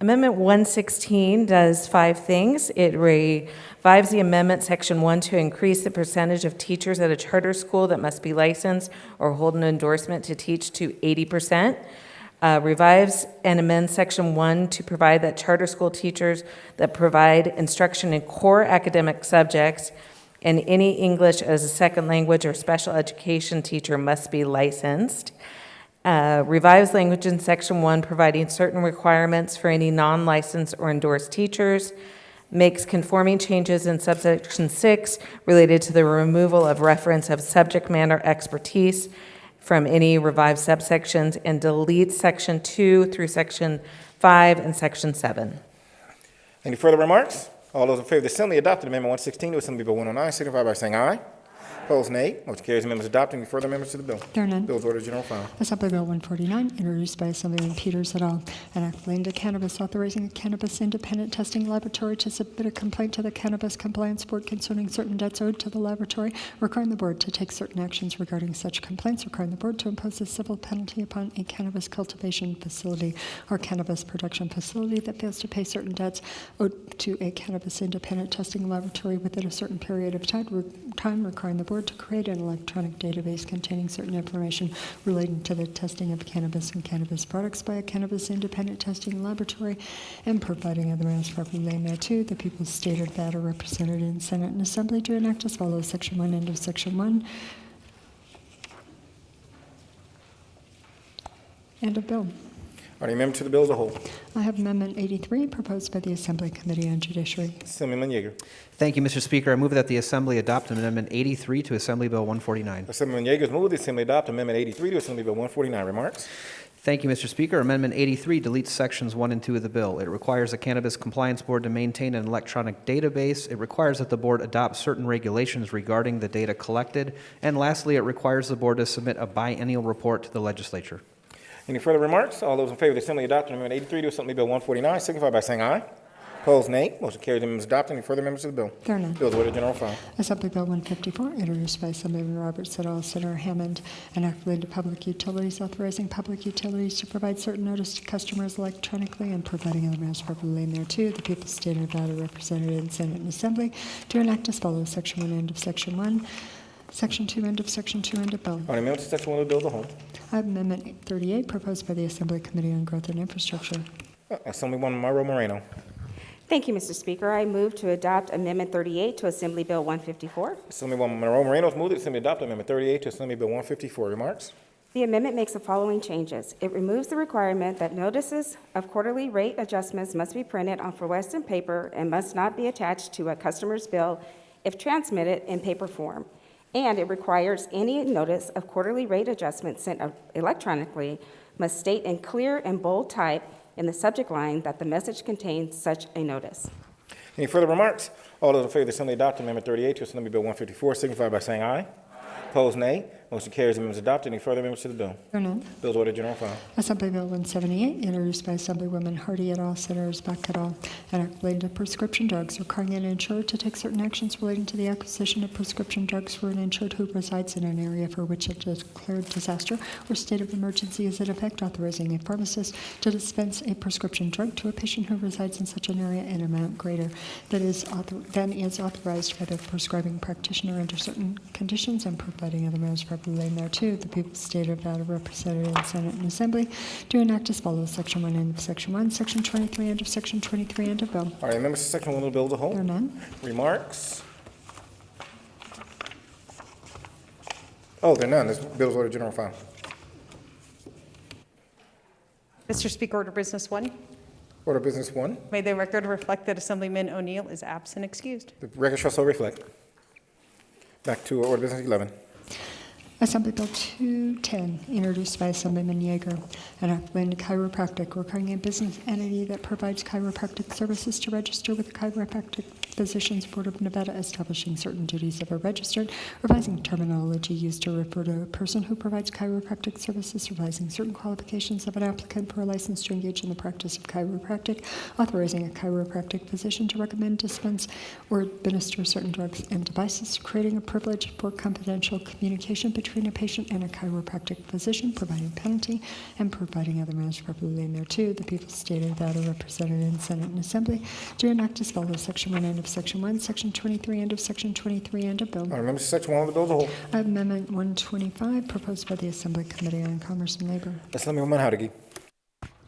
Amendment 116 does 5 things. It revives the amendment, Section 1, to increase the percentage of teachers at a charter school that must be licensed or hold an endorsement to teach to 80%. Revives and amends Section 1 to provide that charter school teachers that provide instruction in core academic subjects and any English as a second language or special education teacher must be licensed. Revives language in Section 1 providing certain requirements for any non-licensed or endorsed teachers. Makes conforming changes in subsection 6 related to the removal of reference of subject matter expertise from any revived subsections, and deletes Section 2 through Section 5 and Section 7. Any further remarks? All those in favor of the Assembly adopted Amendment 116 to Assembly Bill 109 signify by saying aye. Opposed, nay. Motion carries. Amendments adopted. Any further amendments to the bill? There are none. Bills ordered general file. Assembly Bill 149, introduced by Assemblyman Peters et al., enacting to cannabis, authorizing a cannabis independent testing laboratory to submit a complaint to the Cannabis Compliance Board concerning certain debts owed to the laboratory, requiring the board to take certain actions regarding such complaints, requiring the board to impose a civil penalty upon a cannabis cultivation facility or cannabis production facility that fails to pay certain debts owed to a cannabis independent testing laboratory within a certain period of time, requiring the board to create an electronic database containing certain information relating to the testing of cannabis and cannabis products by a cannabis independent testing laboratory, and providing other matters properly thereto. The people of State of Nevada represented in Senate and Assembly to enact as follows: Section 1, end of Section 1, end of bill. On the amendment to the bill as a whole. I have Amendment 83, proposed by the Assembly Committee on Judiciary. Assemblyman Yeager. Thank you, Mr. Speaker. I move that the Assembly adopt Amendment 83 to Assembly Bill 149. Assemblyman Yeager has moved the Assembly adopt Amendment 83 to Assembly Bill 149. Remarks? Thank you, Mr. Speaker. Amendment 83 deletes Sections 1 and 2 of the bill. It requires the Cannabis Compliance Board to maintain an electronic database. It requires that the board adopt certain regulations regarding the data collected. And lastly, it requires the board to submit a biennial report to the legislature. Any further remarks? All those in favor of the Assembly adopting Amendment 83 to Assembly Bill 149 signify by saying aye. Opposed, nay. Motion carries. Amendment is adopted. Any further amendments to the bill? There are none. Bills ordered general file. Assembly Bill 154, introduced by Assemblyman Roberts et al., Senator Hammond, enacting to public utilities, authorizing public utilities to provide certain notice to customers electronically and providing other matters properly thereto. The people of the State of Nevada represented in Senate and Assembly to enact as follows: Section 1, end of Section 1, Section 2, end of Section 2, end of bill. On the amendment to Section 1 of the bill as a whole. I have Amendment 38, proposed by the Assembly Committee on Growth and Infrastructure. Assemblywoman Mauro Moreno. Thank you, Mr. Speaker. I move to adopt Amendment 38 to Assembly Bill 154. Assemblywoman Mauro Moreno has moved that Assembly adopt Amendment 38 to Assembly Bill 154. Remarks? The amendment makes the following changes. It removes the requirement that notices of quarterly rate adjustments must be printed on fluorescent paper and must not be attached to a customer's bill if transmitted in paper form. And it requires any notice of quarterly rate adjustments sent electronically must state in clear and bold type in the subject line that the message contains such a notice. Any further remarks? All those in favor of the Assembly adopt Amendment 38 to Assembly Bill 154 signify by saying aye. Opposed, nay. Motion carries. The amendment is adopted. Any further amendments to the bill? There are none. Bills ordered general file. Assembly Bill 178, introduced by Assemblywoman Hardy et al., Senators Beck et al., an act relating to prescription drugs, requiring an insured to take certain actions relating to the acquisition of prescription drugs for an insured who resides in an area for which a declared disaster or state of emergency is in effect, authorizing a pharmacist to dispense a prescription drug to a patient who resides in such an area in an amount greater than is authorized by the prescribing practitioner under certain conditions, and providing other matters properly laid thereto. The people of the state of Nevada, represented in Senate and Assembly, do enact as follows: Section 1, end of Section 1, Section 23, end of Section 23, end of bill. All right, members to Section 1 of the bill as a whole. There are none. Remarks? Oh, there are none. This bill is ordered general file. Mr. Speaker, order business 1. Order business 1. May the record reflect that Assemblyman O'Neill is absent excused. The record shall so reflect. Back to order business 11. Assembly Bill 210, introduced by Assemblyman Yeager, an act relating to chiropractic, requiring a business entity that provides chiropractic services to register with the Chiropractic Physicians Board of Nevada, establishing certain duties of a registered, revising terminology used to refer to a person who provides chiropractic services, revising certain qualifications of an applicant for a license to engage in the practice of chiropractic, authorizing a chiropractic physician to recommend, dispense, or administer certain drugs and devices, creating a privilege for confidential communication between a patient and a chiropractic physician, providing penalty, and providing other matters properly laid thereto. The people of the state of Nevada, represented in Senate and Assembly, do enact as follows: Section 1, end of Section 1, Section 23, end of Section 23, end of bill. All right, members to Section 1 of the bill as a whole. I have Amendment 125, proposed by the Assembly Committee on Commerce and Labor. Assemblywoman Howdy.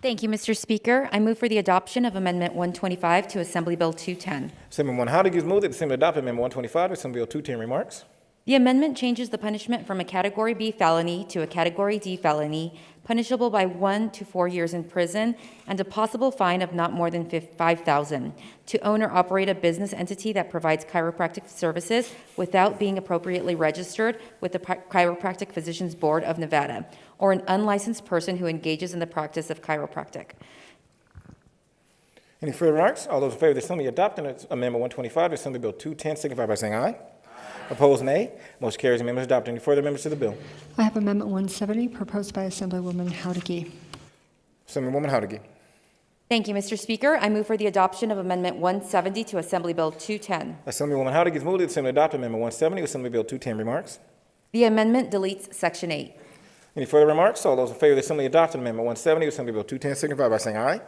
Thank you, Mr. Speaker. I move for the adoption of Amendment 125 to Assembly Bill 210. Assemblywoman Howdy has moved that the Assembly adopt Amendment 125 to Assembly Bill 210. Remarks? The amendment changes the punishment from a Category B felony to a Category D felony, punishable by 1 to 4 years in prison and a possible fine of not more than $5,000, to own or operate a business entity that provides chiropractic services without being appropriately registered with the Chiropractic Physicians Board of Nevada, or an unlicensed person who engages in the practice of chiropractic. Any further remarks? All those in favor of the Assembly adopting Amendment 125 to Assembly Bill 210 signify by saying aye. Opposed, nay. Motion carries. Amendment is adopted. Any further amendments to the bill? I have Amendment 170, proposed by Assemblywoman Howdy. Assemblywoman Howdy. Thank you, Mr. Speaker. I move for the adoption of Amendment 170 to Assembly Bill 210. Assemblywoman Howdy has moved that the Assembly adopt Amendment 170 to Assembly Bill 210. Remarks? The amendment deletes Section 8. Any further remarks? All those in favor of the Assembly adopting Amendment 170 to Assembly Bill 210 signify by saying aye.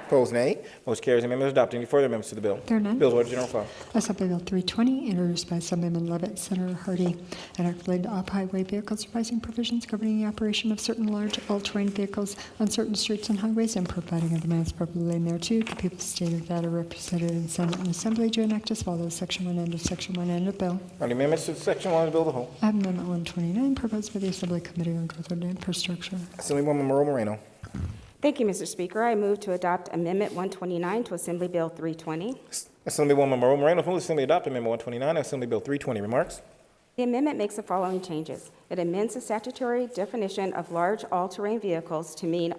Opposed, nay. Motion carries. Amendment is adopted. Any further amendments to the bill? There are none. Bills ordered general file. Assembly Bill 320, introduced by Assemblyman Levitt, Senator Hardy, an act relating to off-highway vehicles, revising provisions governing the operation of certain large all-terrain vehicles on certain streets and highways, and providing other matters properly laid thereto. The people of the state of Nevada, represented in Senate and Assembly, do enact as follows: Section 1, end of Section 1, end of bill. Are the amendments to Section 1 of the bill as a whole? I have Amendment 129, proposed by the Assembly Committee on Growth and Infrastructure. Assemblywoman Moreno. Thank you, Mr. Speaker. I move to adopt Amendment 129 to Assembly Bill 320. Assemblywoman Moreno moves the Assembly adopt Amendment 129 to Assembly Bill 320. Remarks? The amendment makes the following changes. It amends the statutory definition of large all-terrain vehicles to mean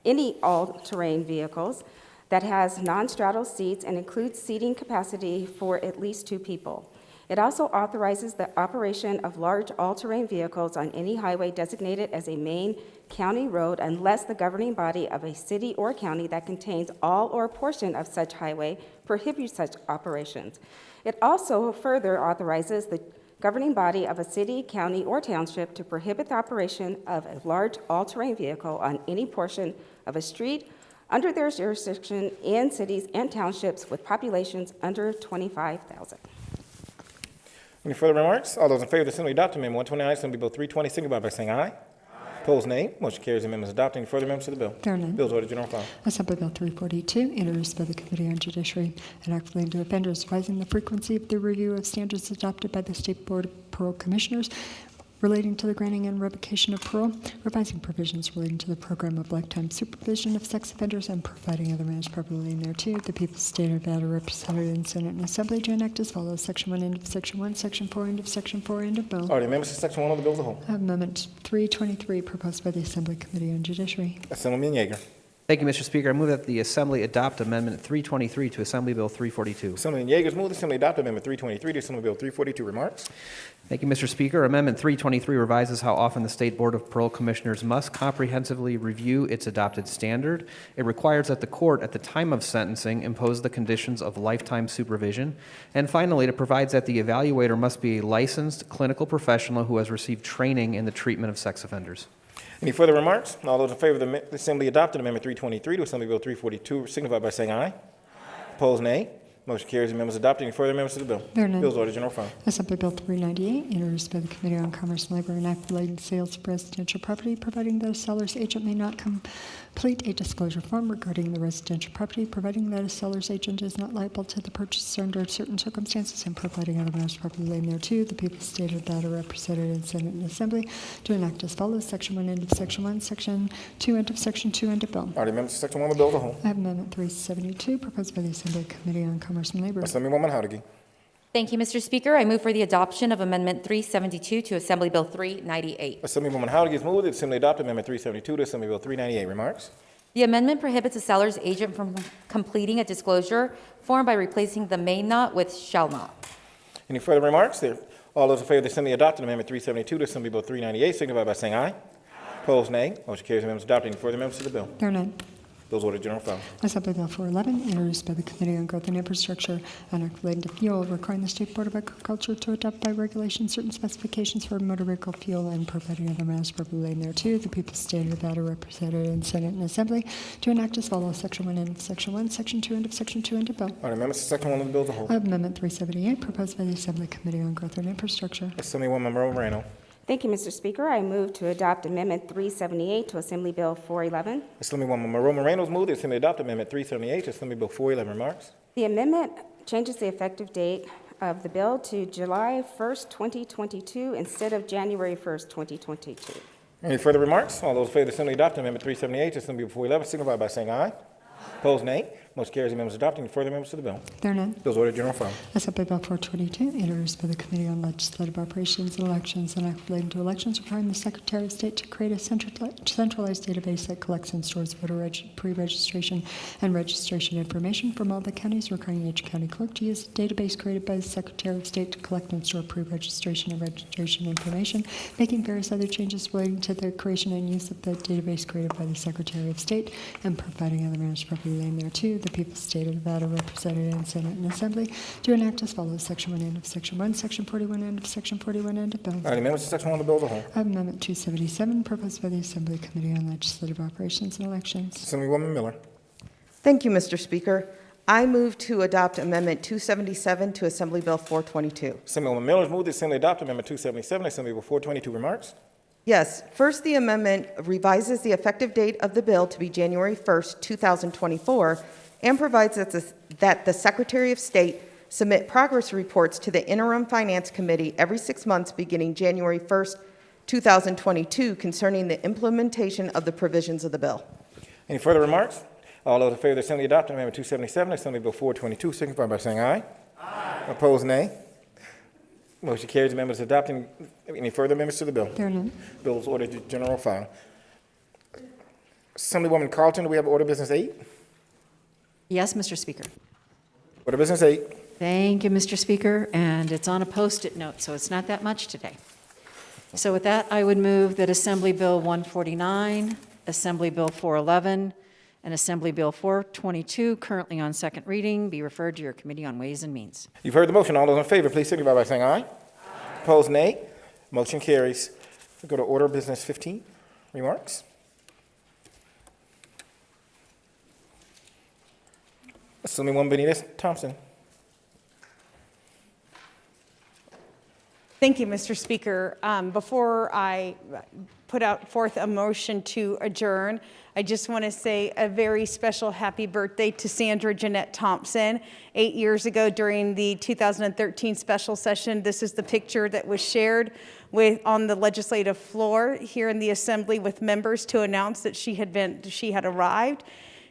any all-terrain vehicles that has non-straddle seats and includes seating capacity for at least 2 people. It also authorizes the operation of large all-terrain vehicles on any highway designated as a main county road unless the governing body of a city or county that contains all or a portion of such highway prohibits such operations. It also further authorizes the governing body of a city, county, or township to prohibit the operation of a large all-terrain vehicle on any portion of a street under their jurisdiction in cities and townships with populations under 25,000. Any further remarks? All those in favor of the Assembly adopt Amendment 129 Assembly Bill 320 signify by saying aye. Opposed, nay. Motion carries. Amendment is adopted. Any further amendments to the bill? There are none. Bills ordered general file. Assembly Bill 342, introduced by the Committee on Judiciary, an act relating to offenders, revising the frequency of the review of standards adopted by the State Board of Parole Commissioners relating to the granting and revocation of parole, revising provisions relating to the program of lifetime supervision of sex offenders, and providing other matters properly in thereto. The people of the state of Nevada, represented in Senate and Assembly, to enact as follows: Section 1, end of Section 1, Section 4, end of Section 4, end of bill. Are the amendments to Section 1 of the bill as a whole? Amendment 323, proposed by the Assembly Committee on Judiciary. Assemblyman Yeager. Thank you, Mr. Speaker. I move that the Assembly adopt Amendment 323 to Assembly Bill 342. Assemblyman Yeager's moved. The Assembly adopt Amendment 323 to Assembly Bill 342. Remarks? Thank you, Mr. Speaker. Amendment 323 revises how often the State Board of Parole Commissioners must comprehensively review its adopted standard. It requires that the court, at the time of sentencing, impose the conditions of lifetime supervision. And finally, it provides that the evaluator must be a licensed clinical professional who has received training in the treatment of sex offenders. Any further remarks? All those in favor of the Assembly adopting Amendment 323 to Assembly Bill 342 signify by saying aye. Opposed, nay. Motion carries. Amendments adopted. Any further amendments to the bill? There are none. Bills order general fund. Assembly Bill 398, introduced by the Committee on Commerce and Labor, and Act relating to sales of residential property, providing that a seller's agent may not complete a disclosure form regarding the residential property, providing that a seller's agent is not liable to the purchaser under certain circumstances, and providing other matters properly laid thereto. The people stated that are represented in Senate and Assembly to enact as follows: Section 1, end of Section 1, Section 2, end of Section 2, end of bill. Are the amendments to Section 1 of the bill as a whole? I have Amendment 372, proposed by the Assembly Committee on Commerce and Labor. Assemblywoman Howdy. Thank you, Mr. Speaker. I move for the adoption of Amendment 372 to Assembly Bill 398. Assemblywoman Howdy has moved that the Assembly adopt Amendment 372 to Assembly Bill 398. Remarks? The amendment prohibits a seller's agent from completing a disclosure form by replacing the may not with shall not. Any further remarks? There. All those in favor of the Assembly adopting Amendment 372 to Assembly Bill 398 signify by saying aye. Opposed, nay. Motion carries. Amendments adopted. Any further amendments to the bill? There are none. Bills order general fund. Assembly Bill 411, introduced by the Committee on Growth and Infrastructure, and Act relating to fuel, requiring the State Board of Agriculture to adopt by regulation certain specifications for motor vehicle fuel and providing other matters properly laid thereto. The people stated that are represented in Senate and Assembly to enact as follows: Section 1, end of Section 1, Section 2, end of Section 2, end of bill. Are the amendments to Section 1 of the bill as a whole? I have Amendment 378, proposed by the Assembly Committee on Growth and Infrastructure. Assemblywoman Moreno. Thank you, Mr. Speaker. I move to adopt Amendment 378 to Assembly Bill 411. Assemblywoman Moreno has moved that the Assembly adopt Amendment 378 to Assembly Bill 411. Remarks? The amendment changes the effective date of the bill to July 1st, 2022, instead of January 1st, 2022. Any further remarks? All those in favor of the Assembly adopt Amendment 378 to Assembly Bill 411 signify by saying aye. Opposed, nay. Motion carries. Amendments adopted. Any further amendments to the bill? There are none. Bills order general fund. Assembly Bill 422, introduced by the Committee on Legislative Operations and Elections, and Act relating to elections, requiring the Secretary of State to create a centralized database that collects and stores voter pre-registration and registration information from all the counties, requiring each county clerk to use a database created by the Secretary of State to collect and store pre-registration and registration information, making various other changes relating to the creation and use of the database created by the Secretary of State, and providing other matters properly laid thereto. The people stated that are represented in Senate and Assembly to enact as follows: Section 1, end of Section 1, Section 41, end of Section 41, end of bill. Are the amendments to Section 1 of the bill as a whole? I have Amendment 277, proposed by the Assembly Committee on Legislative Operations and Elections. Assemblywoman Miller. Thank you, Mr. Speaker. I move to adopt Amendment 277 to Assembly Bill 422. Assemblywoman Miller has moved that the Assembly adopt Amendment 277 to Assembly Bill 422. Remarks? Yes. First, the amendment revises the effective date of the bill to be January 1st, 2024, and provides that the Secretary of State submit progress reports to the Interim Finance Committee every 6 months beginning January 1st, 2022 concerning the implementation of the provisions of the bill. Any further remarks? All those in favor of the Assembly adopting Amendment 277 to Assembly Bill 422 signify by saying aye. Aye. Opposed, nay. Motion carries. Amendments adopting. Any further amendments to the bill? There are none. Bills ordered to general file. Assemblywoman Carlton, do we have order business 8? Yes, Mr. Speaker. Order business 8. Thank you, Mr. Speaker, and it's on a Post-it note, so it's not that much today. So with that, I would move that Assembly Bill 149, Assembly Bill 411, and Assembly Bill 422, currently on second reading, be referred to your Committee on Ways and Means. You've heard the motion. All those in favor, please signify by saying aye. Aye. Opposed, nay. Motion carries. We go to order business 15. Remarks? Assemblywoman Benitez Thompson. Thank you, Mr. Speaker. Before I put out forth a motion to adjourn, I just want to say a very special happy birthday to Sandra Jeanette Thompson. 8 years ago during the 2013 special session, this is the picture that was shared on the legislative floor here in the Assembly with members to announce that she had arrived.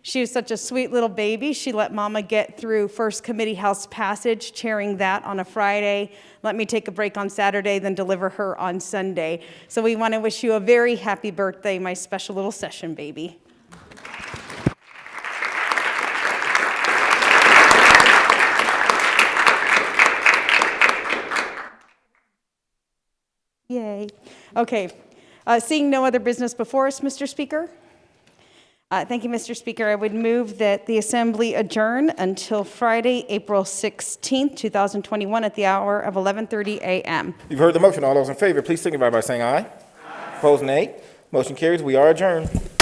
She was such a sweet little baby. She let Mama get through First Committee House Passage, chairing that on a Friday. Let me take a break on Saturday, then deliver her on Sunday. So we want to wish you a very happy birthday, my special little session baby. Okay. Seeing no other business before us, Mr. Speaker. Thank you, Mr. Speaker. I would move that the Assembly adjourn until Friday, April 16th, 2021 at the hour of 11:30 a.m. You've heard the motion. All those in favor, please signify by saying aye. Opposed, nay. Motion carries. We are adjourned.